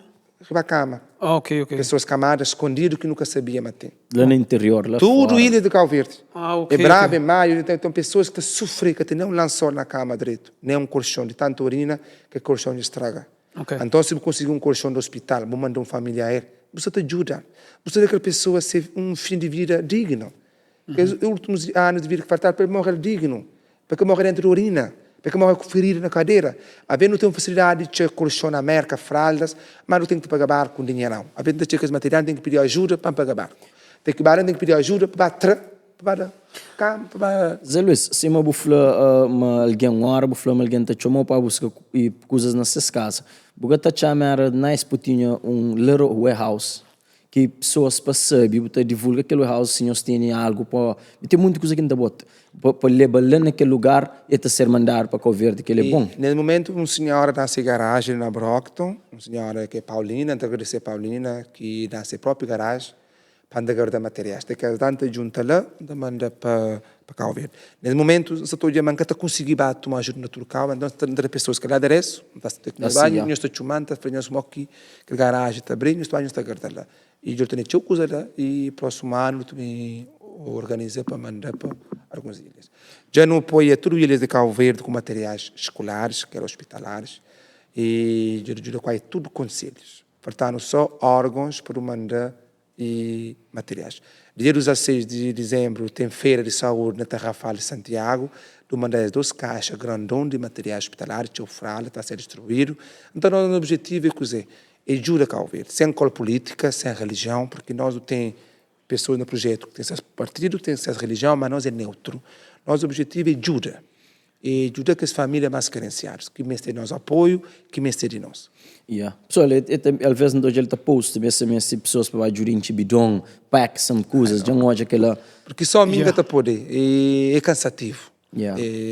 Na cama. Ok. Pessoas camadas, escondidas, que nunca sabia matar. Lá no interior, lá tudo fora. Ilha de Cabo Verde. Ok. É brabo, é maio, então pessoas que sofrem, que têm nem um lençol na cama direito, nem um colchão de tanta urina, que o colchão estraga. Okay. Então, se você conseguir um colchão do hospital, vou mandar um familiar, você te ajuda. Você daquela pessoa ser um fim de vida digno. Os últimos anos de vida que faltar para morrer digno, para que morrer entre urina, é que morre ferido na cadeira. A vezes não tem facilidade de colchão na merca, fraldas, mas não tem que pagar barco com dinheiro. A vezes não tem que material, tem que pedir ajuda para pagar barco. Tem que pedir ajuda para campo, para... Zé Luís, se uma bufla alguém bufla alguém tá chamou para buscar coisas nessas casas. Porque tá chamando nice putinho little warehouse que pessoas percebem, você divulga aquele warehouse, se nós têm algo para... Tem muita coisa que não bota. Para levar lá naquele lugar e te ser mandar para Coverde, que ele é bom. Nesse momento, uma senhora nasce garagem na Brockton, uma senhora que é Paulina, então agradecer a Paulina, que nasce a própria garagem, para guardar materiais. Tem que tanta junta lá, manda para Cabo Verde. Nesse momento, se todo dia manca está conseguir tomar ajuda na Turcal, então tem pessoas que lá adereço, está no banho, nós está chumando, está fazendo smoke, que garagem está abrindo, nós está guardando lá. E eu tenho teu coisa lá e próximo ano também organiza para mandar para algumas ilhas. Já não apoia tudo ilhas de Cabo Verde com materiais escolares, que eram hospitalares, e eu ajudo com tudo conselhos. Portanto, só órgãos para mandar e materiais. Dia 16 de dezembro tem feira de saúde na Tarrafal de Santiago, do mandar 2 caixas grandão de materiais hospitalares, que está a ser distribuído. Então, o nosso objetivo é dizer, ajuda a Cabo Verde, sem cor política, sem religião, porque nós não temos pessoas no projeto que têm seus partidos, têm suas religião, mas nós é neutro. Nosso objetivo é ajuda. E ajuda que as famílias mais carenciadas, que merecem de nós apoio, que merecem de nós. Pessoal, às vezes não ele está posto, mesmo pessoas para ajudar em Tibidon, pack some coisas, já não aquela... Porque só a minha está poder, e é cansativo.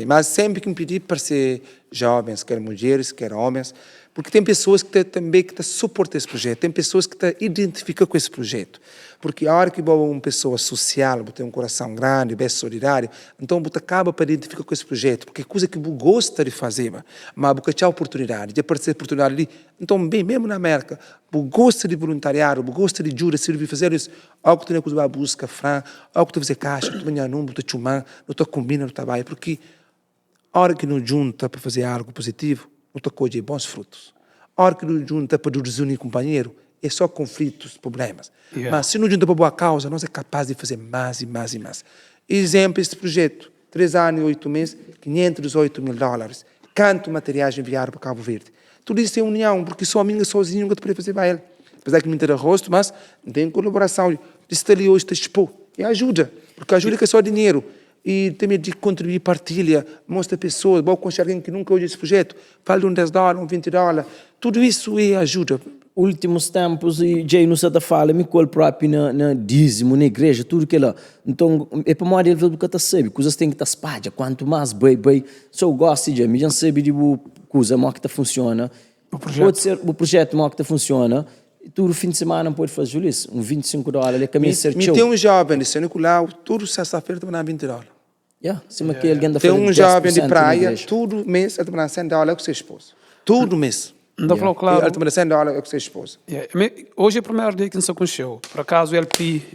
Mas sempre que me pedir para ser jovens, quer mulheres, quer homens, porque tem pessoas que também que suportam esse projeto, tem pessoas que identificam com esse projeto. Porque a hora que uma pessoa social, tem um coração grande, bem solidário, então você acaba para identificar com esse projeto, porque é coisa que você gosta de fazer, mas você tem a oportunidade, de aparecer a oportunidade ali. Então, bem, mesmo na América, você gosta de voluntariado, você gosta de ajuda, se você fazer isso, algo que você vai buscar, algo que você fazer caixa, você vai não, você chumar, não combina no trabalho, porque a hora que não junta para fazer algo positivo, não colhe bons frutos. A hora que não junta para desunir companheiro, é só conflitos, problemas. Mas se não junta para boa causa, nós é capaz de fazer mais e mais e mais. Exemplo, este projeto, 3 anos e 8 meses, $518 mil. Quanto materiais enviaram para Cabo Verde? Tudo isso é união, porque só a minha sozinho nunca te pode fazer para ele. Apesar que me tem rosto, mas tem colaboração. Isso ali hoje está expor. E ajuda, porque ajuda que é só dinheiro. E também de contribuir, partilha, mostra pessoas, vou conhecer alguém que nunca ouviu esse projeto, fala de $10, $20, tudo isso é ajuda. Últimos tempos, e já não se fala, me colo próprio na dízimo, na igreja, tudo que lá. Então, é para uma área do que está sabe, coisas têm que estar espalhadas, quanto mais bem, só gosto de mim, já sabe de coisa mais que funciona. Pode ser o projeto mais que funciona. Tudo fim de semana pode fazer isso, $25, ele caminha ser teu. Tem um jovem de Sanicolau, tudo sexta-feira está mandando $20. Tem um jovem de praia, todo mês ele está mandando $100 com sua esposa. Todo mês. Não falou claro. Ele está mandando $100 com sua esposa. Hoje é o primeiro dia que nos conheceu. Por acaso ele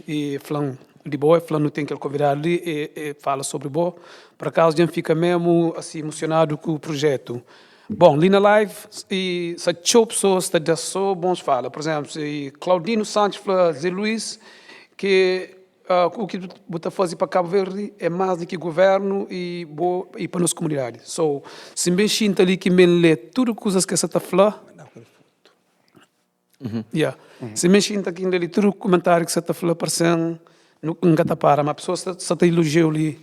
e falando de boa, falando tem que ele convidar ali e fala sobre boa. Por acaso a gente fica mesmo assim emocionado com o projeto. Bom, ali na live, e se tinha pessoas que já só bons fala. Por exemplo, se Claudino Santos fala, Zé Luís, que o que você faz para Cabo Verde é mais do que governo e para a nossa comunidade. So, se bem sinta ali que me lê tudo coisas que você está falando, se bem sinta que ele tudo comentário que você está falando, parecendo, nunca está para, mas a pessoa está elogiando ali.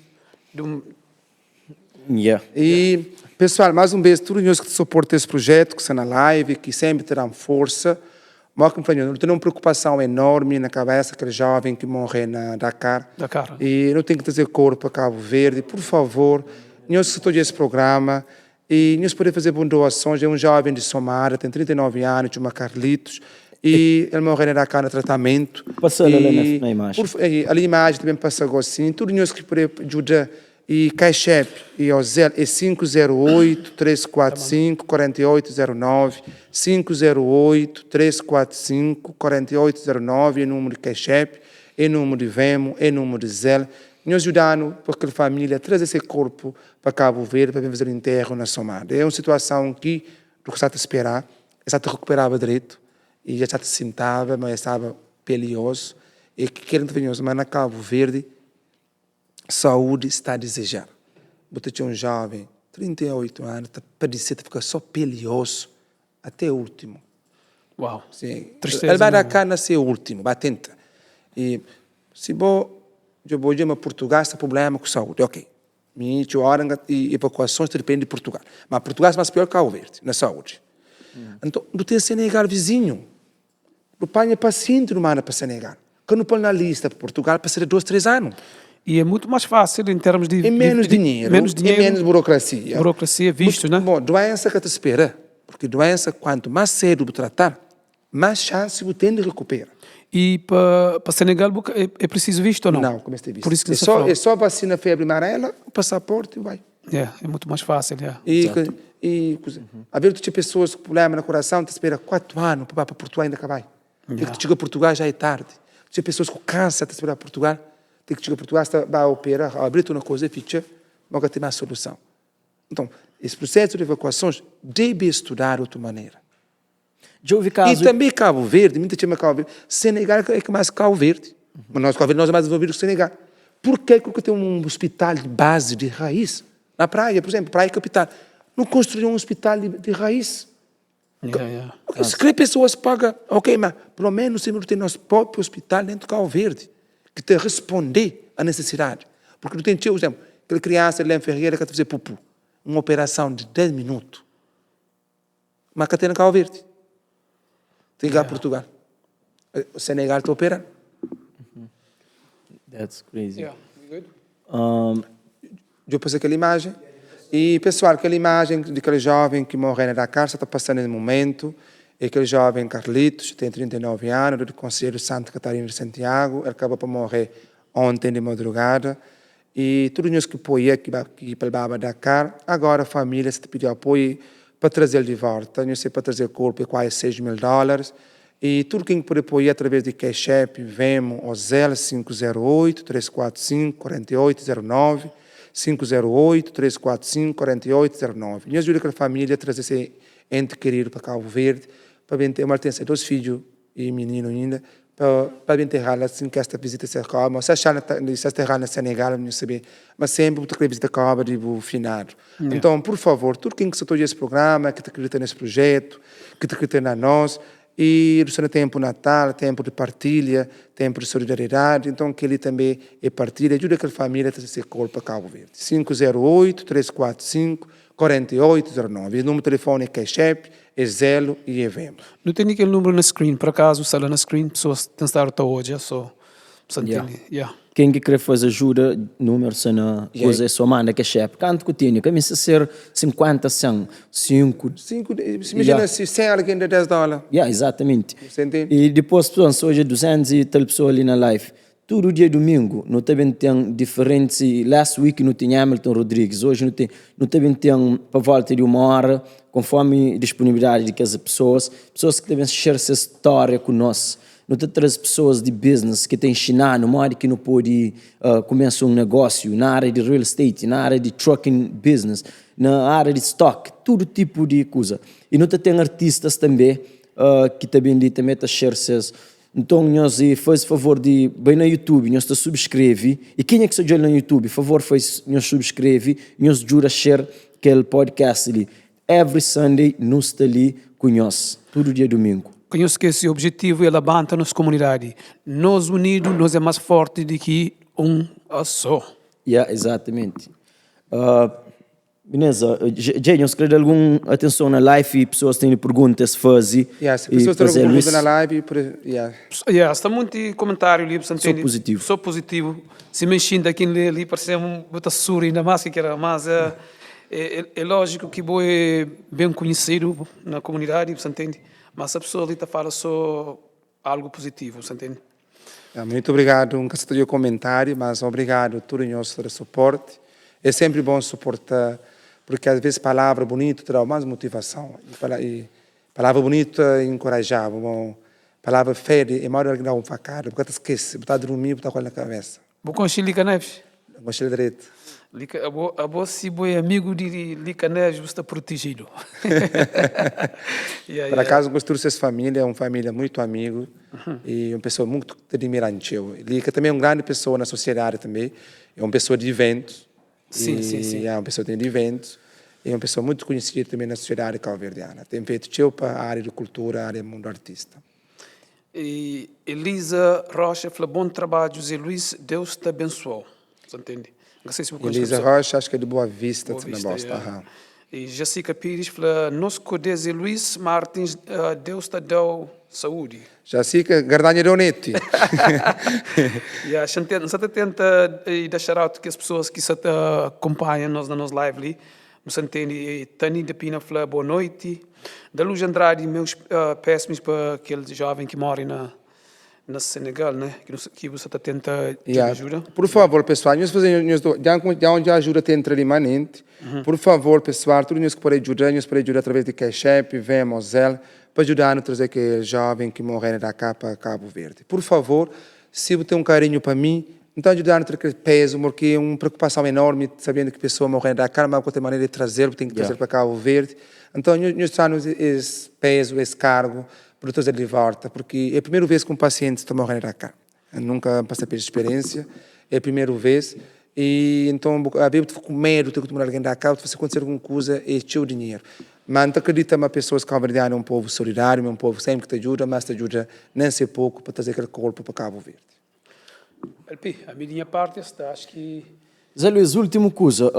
E, pessoal, mais um beijo, todos nós que suportam esse projeto, que estão na live, que sempre terão força. Mas, não tem uma preocupação enorme na cabeça, aquele jovem que morre na Dakar. E não tem que trazer corpo para Cabo Verde. Por favor, nós estamos esse programa e nós podemos fazer boas doações. É um jovem de Somália, tem 39 anos, chama Carlitos, e ele morre na Dakar no tratamento. Passa ali na imagem. Ali a imagem também passa assim. Tudo nós que podemos ajudar. E CAIXEP, e o Zé, é 508-345-4809, 508-345-4809, é número de CAIXEP, é número de Vemo, é número de Zé. Nos ajudando para aquela família a trazer esse corpo para Cabo Verde, para fazer o enterro na Somália. É uma situação que, do que está a esperar, está a recuperar direito, e já está a sentar, mas estava pelioso, e que querem ver, mas na Cabo Verde, saúde está a desejar. Você tinha um jovem, 38 anos, está parecendo ficar só pele e osso até o último. Uau. Sim. Tristeza Ele vai dar mesmo. cá nascer o último, vai tentar. E se eu vou ir a Portugal, está problema com saúde, ok. Minha hora e evacuações depende de Portugal. Mas Portugal é mais pior que Cabo Verde, na saúde. Então, não tem Senegal vizinho. O pai é paciente no mana para Senegal. Quando põe na lista para Portugal, passa de 2, 3 anos. E é muito mais fácil em termos de... E menos dinheiro, e menos burocracia. Burocracia, visto, né? Bom, doença que te espera. Porque doença, quanto mais cedo você tratar, mais chance você tem de recuperar. E para Senegal é preciso visto ou não? Não, como este visto. Por isso que É só vacina febre amarela, o passaporte e vai. É muito mais fácil, A ver, tu tinha pessoas com problema no coração, te espera 4 anos para Portugal ainda acabar. Tem que chegar a Portugal já é tarde. Tinha pessoas com câncer, te espera Portugal. Tem que chegar a Portugal, vai operar, abrir uma coisa e ficha, nunca tem mais solução. Então, esse processo de evacuações deve estudar de outra maneira. E também Cabo Verde, muita gente Cabo Verde. Senegal é que mais Cabo Verde. Mas nós, Cabo Verde, nós é mais desenvolvido que Senegal. Por que tem um hospital de base, de raiz? Na praia, por exemplo, praia capital. Não construiu um hospital de raiz. Okay, se que pessoas pagam, ok, mas pelo menos se não tem nosso próprio hospital dentro do Cabo Verde, que te responder à necessidade. Porque não tem, por exemplo, aquela criança, Helene Ferreira, que está a fazer pupu. Uma operação de 10 minutos. Mas que tem no Cabo Verde. Tem que ir a Portugal. O Senegal está operando. That's crazy. Eu passei aquela imagem. E, pessoal, aquela imagem daquele jovem que morreu na Dakar, está passando no momento. E aquele jovem Carlitos, tem 39 anos, do Conselho de Santa Catarina de Santiago. Ele acabou por morrer ontem de madrugada. E tudo isso que apoia aqui para Dakar. Agora a família se pediu apoio para trazer ele de volta. Não sei, para trazer o corpo é quase $6.000. E tudo quem pode apoiar através de Cash App, Venmo, ou 508-345-4809, 508-345-4809. E ajuda aquela família a trazer esse ente querido para Cabo Verde, para bem ter uma tem 2 filhos e menino ainda, para bem enterrar assim que esta visita se acaba. Se achar se enterrar na Senegal, não saber, mas sempre para visita acaba de finado. Então, por favor, tudo quem que se esse programa, que acredita nesse projeto, que acredita na nós, e no tempo Natal, tempo de partilha, tempo de solidariedade, então que ele também é partilha, ajuda aquela família a trazer corpo para Cabo Verde. 508-345-4809. O número de telefone é Cash App, é Zelo e é Venmo. Não tem aquele número na screen, por acaso, está lá na screen, pessoas têm que estar até hoje, só. Quem que quer fazer ajuda, número se na coisa é só manda que é chefe. Quanto que tem? Começa a ser 50, 100, 5. Imagina se 100 alguém de $10. Exatamente. Você entende? E depois, pessoas, hoje 200 e tal pessoas ali na live. Todo dia domingo, não também tem diferentes. Last week não tinha Hamilton Rodrigues, hoje não também tem para volta de 1 hora, conforme a disponibilidade de cada pessoas que devem share essa história conosco. Não tem 3 pessoas de business que têm ensinado, uma área que não pode começar um negócio, na área de real estate, na área de trucking business, na área de stock, todo tipo de coisa. E não tem artistas também que também também share essas. Então, nós faz favor de bem no YouTube, nós subscreve. E quem é que se olha no YouTube, favor faz nós subscreve, nós jura share aquele podcast ali. Every Sunday nós está ali com nós, todo dia domingo. Conheço que esse objetivo é levantar nossa comunidade. Nós unidos, nós é mais forte do que um só. Exatamente. Beleza, Jay, nós queremos alguma atenção na live e pessoas têm perguntas a fazer. Se pessoas têm perguntas na live, está muito comentário ali, só positivo. Só positivo. Se mexendo aqui ali, parece um bota suri ainda mais que era, mas é lógico que é bem conhecido na comunidade, você entende? Mas a pessoa ali fala só algo positivo, você entende? Muito obrigado, nunca se teria comentário, mas obrigado a todo o nosso suporte. É sempre bom suportar, porque às vezes palavra bonita traz mais motivação. E palavra bonita encorajava. Palavra feia é maior que dar um facada, porque tu esquece, botar a dormir, botar com na cabeça. Vou com Lica Neves? Com direito. A você é amigo de Lica Neves, você está protegido. Por acaso, gosto de essa família, é uma família muito amigo e uma pessoa muito admirante. Lica também é uma grande pessoa na sociedade também, é uma pessoa de eventos. Sim. É uma pessoa de eventos É uma pessoa muito conhecida também na sociedade cabo-verdiana. Tem feito teu para a área de cultura, a área do mundo artista. E Elisa Rocha falou, bom trabalho, José Luís, Deus te abençoou. Você entende? Não sei se você conhece a Elisa pessoa. Rocha, acho que é de Boa Vista, Boa na Vista, Bosta. yeah. E Jessica Pires falou, nosso José Luís Martins, Deus te deu saúde. Jessica, Gardanha Leonetti. E a gente tenta deixar out que as pessoas que se acompanham nós na nossa live ali, você entende, Tani de Pina falou, boa noite. Da Luz Andrade, meus péssimos para aquele jovem que mora na Senegal, né? Que você tenta de ajuda. Por favor, pessoal, nós fazemos já onde a ajuda tem imanente. Por favor, pessoal, tudo nós que podemos ajudar através de Cash App, Vemos, para ajudar a trazer aquele jovem que morreu da cá para Cabo Verde. Por favor, se você tem um carinho para mim, então ajudar a ter aquele peso, porque é uma preocupação enorme, sabendo que a pessoa morreu da cá, mas tem maneira de trazer, tem que trazer para Cabo Verde. Então, nós temos esse peso, esse cargo, para trazer de volta, porque é a primeira vez que um paciente está morrendo da cá. Eu nunca passei por essa experiência, é a primeira vez. E então, a vezes, com medo de tomar alguém da cá, se acontecer alguma coisa, é teu dinheiro. Mas não acredita que pessoas que é um povo solidário, é um povo sempre que te ajuda, mas te ajuda nem ser pouco para trazer aquele corpo para Cabo Verde. LP, a minha parte está, acho que... Zé Luís, última coisa.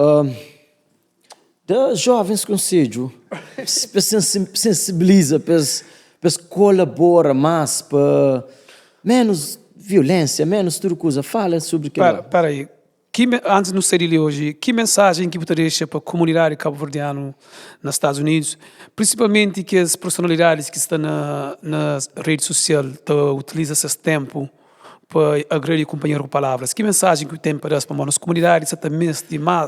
Da jovens conselho, sensibiliza, para colabora mais, para menos violência, menos tudo coisa. Fala sobre aquilo. Para aí. Antes de sair hoje, que mensagem que você deixa para a comunidade cabo-verdiana nos Estados Unidos, principalmente que as personalidades que estão na rede social utilizam esse tempo para agredir companheiro com palavras? Que mensagem que tem para as nossas comunidades?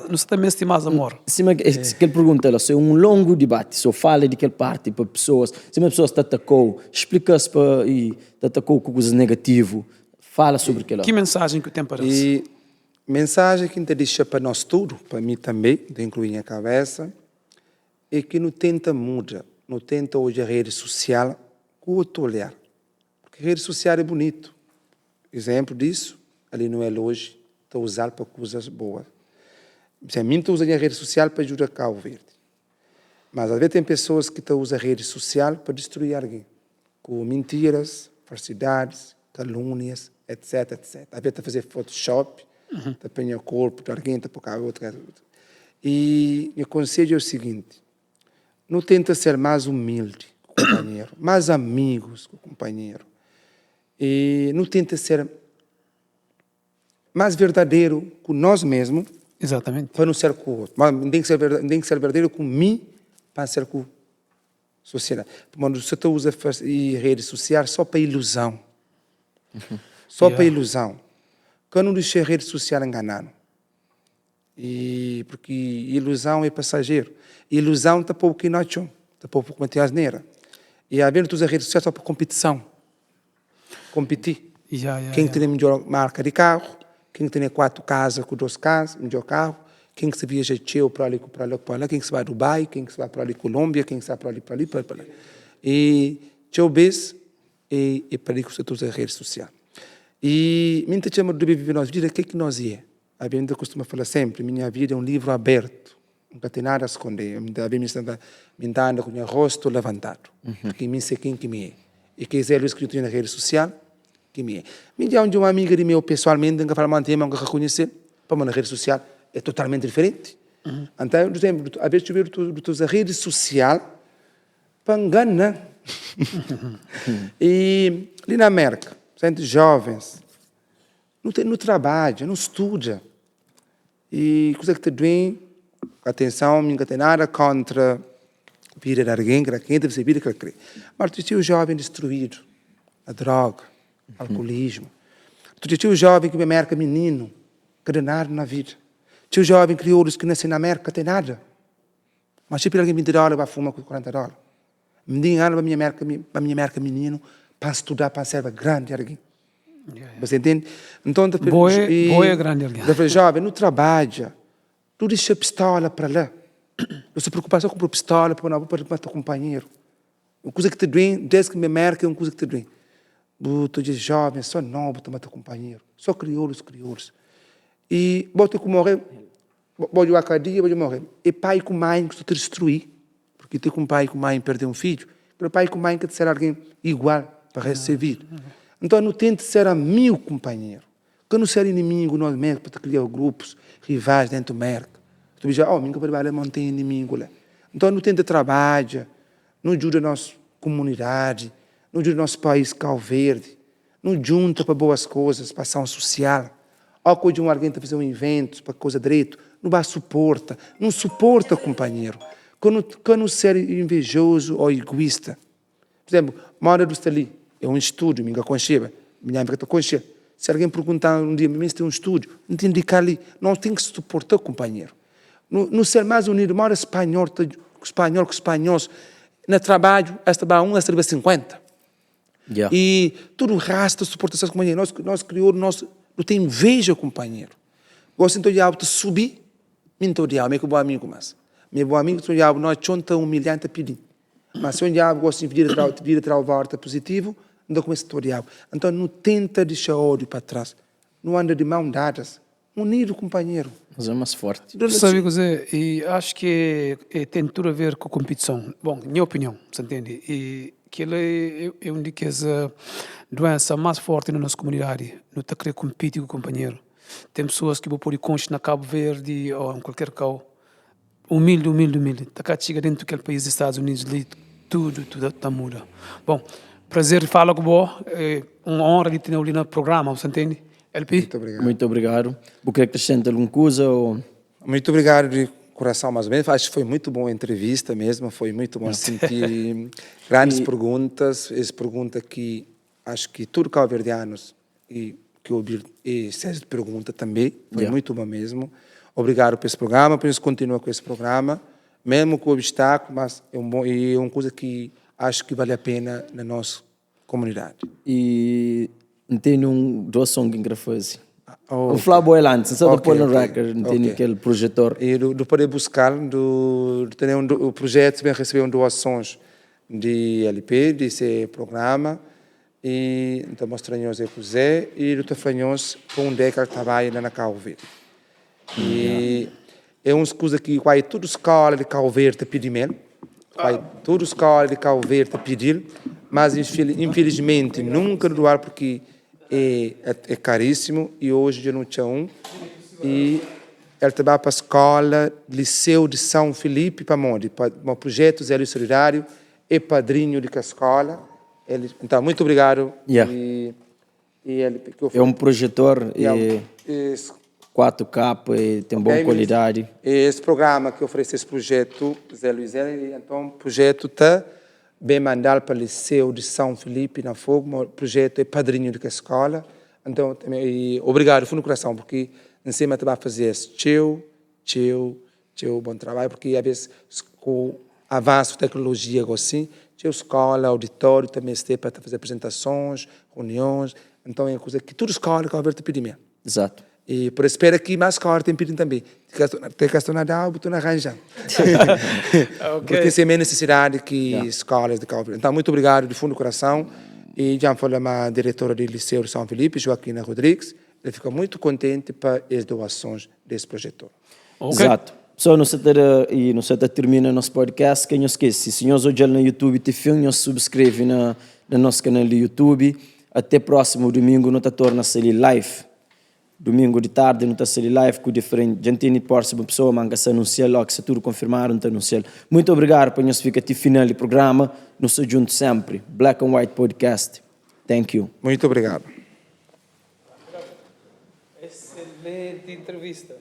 Nós também temos mais amor. Sim, mas aquela pergunta ela é um longo debate. Só fala de aquela parte para pessoas. Se uma pessoa te atacou, explica-se para e te atacou com coisas negativas. Fala sobre aquilo. Que mensagem que tem para eles? Mensagem que te deixa para nós tudo, para mim também, de incluir a cabeça, é que não tenta mudar, não tenta hoje a rede social com outro olhar. Porque a rede social é bonito. Exemplo disso, ali não é hoje, está a usar para coisas boas. A mim estou usando a rede social para ajudar Cabo Verde. Mas às vezes tem pessoas que estão usando a rede social para destruir alguém. Com mentiras, falsidades, calúnias, etc, etc. Às vezes está a fazer Photoshop, está a apanhar o corpo de alguém, está a pôr outra. E o conselho é o seguinte, não tenta ser mais humilde com o companheiro, mais amigos com o companheiro. E não tenta ser mais verdadeiro com nós mesmos. Exatamente. Para não ser com o outro. Mas tem que ser verdadeiro com mim para ser com a sociedade. Quando você usa redes sociais só para ilusão. Só para ilusão. Quando não deixa a rede social enganando. Porque ilusão é passageiro. Ilusão está pouco que nós chamamos. Está pouco que a asneira. E a vezes usa a rede social só para competição. Competir. Quem tem a melhor marca de carro, quem tem 4 casas com 2 casas, melhor carro, quem que se viaja cheio para ali, para lá, quem que se vai a Dubai, quem que se vai para ali Colômbia, quem que se vai para ali. E teu vez é para ali que você usa a rede social. E muita gente chama de viver nossa vida, o que é que nós é? A gente costuma falar sempre, minha vida é um livro aberto, nunca tem nada a esconder. Me anda com o rosto levantado, porque me sei quem que me é. E que é escrito na rede social, que me é. Me diz onde uma amiga de meu pessoalmente, nunca fala mais tema, nunca reconhecer, para na rede social é totalmente diferente. Então, por exemplo, às vezes tu usa a rede social para enganar. E ali na América, gente jovens, não trabalha, não estuda. E coisa que te doem, atenção, nunca tem nada contra a vida de alguém, que deve ser vida que ele crê. Mas tu tinha o jovem destruído, a droga, alcoolismo. Tu tinha o jovem que me marca menino, que tem nada na vida. Tinha o jovem crioulos que nascem na América, tem nada. Mas se alguém $20 vai fumar com $40. Me dinheiro para minha marca menino, para estudar, para ser grande alguém. Você entende? Então, boa grande alguém. Da jovem, não trabalha. Tu deixa a pistola para lá. Não se preocupa só com a pistola para matar o companheiro. Uma coisa que te doem, desde que me marca, é uma coisa que te doem. Tu diz jovem, só novo para matar o companheiro. Só crioulos. E bota que morrer. Pode a cadeia, pode morrer. E pai com mãe que te destruir. Porque tem com pai com mãe perder um filho. Pero pai com mãe que te ser alguém igual para receber. Então não tente ser amigo, companheiro. Que não ser inimigo, nós mesmos, para criar grupos rivais dentro do mercado. Tu diz, minha trabalho não tem inimigo lá. Então não tente trabalhar, não ajuda a nossa comunidade, não ajuda o nosso país Cabo Verde, não junta para boas coisas, para ação social. Ou quando alguém está fazendo um evento para coisa direito, não vai suporta, não suporta, companheiro. Quando ser invejoso ou egoísta. Por exemplo, mora do ali, é um estúdio, minha concheba, minha amiga está concheba. Se alguém perguntar um dia, mas tem um estúdio, não tem de indicar ali, não tem que se suportar, companheiro. No ser mais unido, mora espanhol com espanhóis, no trabalho, esta vai 1, esta vai 50. Yeah. E tudo o resto suporta essas companheiros. Nós criou, nós não tem inveja, companheiro. Gosto de te subir, minto diabo, meu bom amigo, mas meu bom amigo, tu diabo, nós chonta humilhante a pedir. Mas se o diabo gosta de vir a volta positivo, não começa a diabo. Então não tenta deixar ódio para trás. Não anda de mãos dadas. Unido, companheiro. Mas é mais forte. Sabe, José, e acho que tem tudo a ver com a competição. Bom, minha opinião, você entende? E que ele é uma das doenças mais fortes na nossa comunidade. Não está querer competir com o companheiro. Tem pessoas que vão pôr concha na Cabo Verde ou em qualquer cal. Humilde. Está cá chega dentro daquele país dos Estados Unidos, ali, tudo está muda. Bom, prazer falar com você. É uma honra de ter ali no programa, você entende? LP? Muito obrigado. Muito obrigado. Você quer acrescentar alguma coisa? Ou... Muito obrigado de coração, mais ou menos. Acho que foi muito boa a entrevista mesmo. Foi muito bom sentir grandes perguntas. Essa pergunta que acho que tudo cabo-verdianos e que ouvir e Sérgio pergunta também. Foi muito bom mesmo. Obrigado por esse programa. Por isso, continua com esse programa. Mesmo com obstáculo, mas é uma coisa que acho que vale a pena na nossa comunidade. E tem doação que quer fazer. Oh, o Flávio Elantes, só depois no okay. record, tem aquele projetor. E do poder buscar, ter o projeto, bem receber doações de LP, desse programa, e então mostrando o Zé e do Franhos com um década que trabalha na Cabo Verde. E é uma coisa que vai toda escola de Cabo Verde pedir mesmo, vai toda escola de Cabo Verde pedir, mas infelizmente nunca doar porque é caríssimo e hoje já não tinha um. E ele trabalha para a escola Liceu de São Felipe para onde? Para o projeto Zé Luís Solidário, é padrinho de escola. Então, muito obrigado. Yeah. É um projetor 4K e tem boa qualidade. Esse programa que oferece esse projeto, Zé Luís, então o projeto está bem mandado para o Liceu de São Felipe, na Fogo, o projeto é padrinho da escola. Então, também, obrigado, fundo do coração, porque em cima vai fazer esse bom trabalho, porque às vezes com o avanço da tecnologia, assim, escola, auditório, também se tem para fazer apresentações, reuniões, então é uma coisa que toda escola que vai ter pedir mesmo. Exato. E por espera que mais escola tem pedido também. Tem questão de dar, estou arranjando. Porque tem menos necessidade que escolas de Cabo Verde. Então, muito obrigado de fundo do coração. E já falei a diretora do Liceu de São Felipe, Joaquina Rodrigues. Ele fica muito contente para as doações desse projeto. Exato. Só não se termina nosso podcast, que não esquece, se nós hoje no YouTube te filme, nós subscreve no nosso canal do YouTube. Até próximo domingo, nós torna-se live. Domingo de tarde, não está sendo live com diferente. Gente, não pode ser uma pessoa, mas se anunciar logo, se tudo confirmar, não está anunciando. Muito obrigado por nos ficar até o final do programa. Nos juntos sempre. Black and White Podcast. Thank you. Muito obrigado. Excelente entrevista.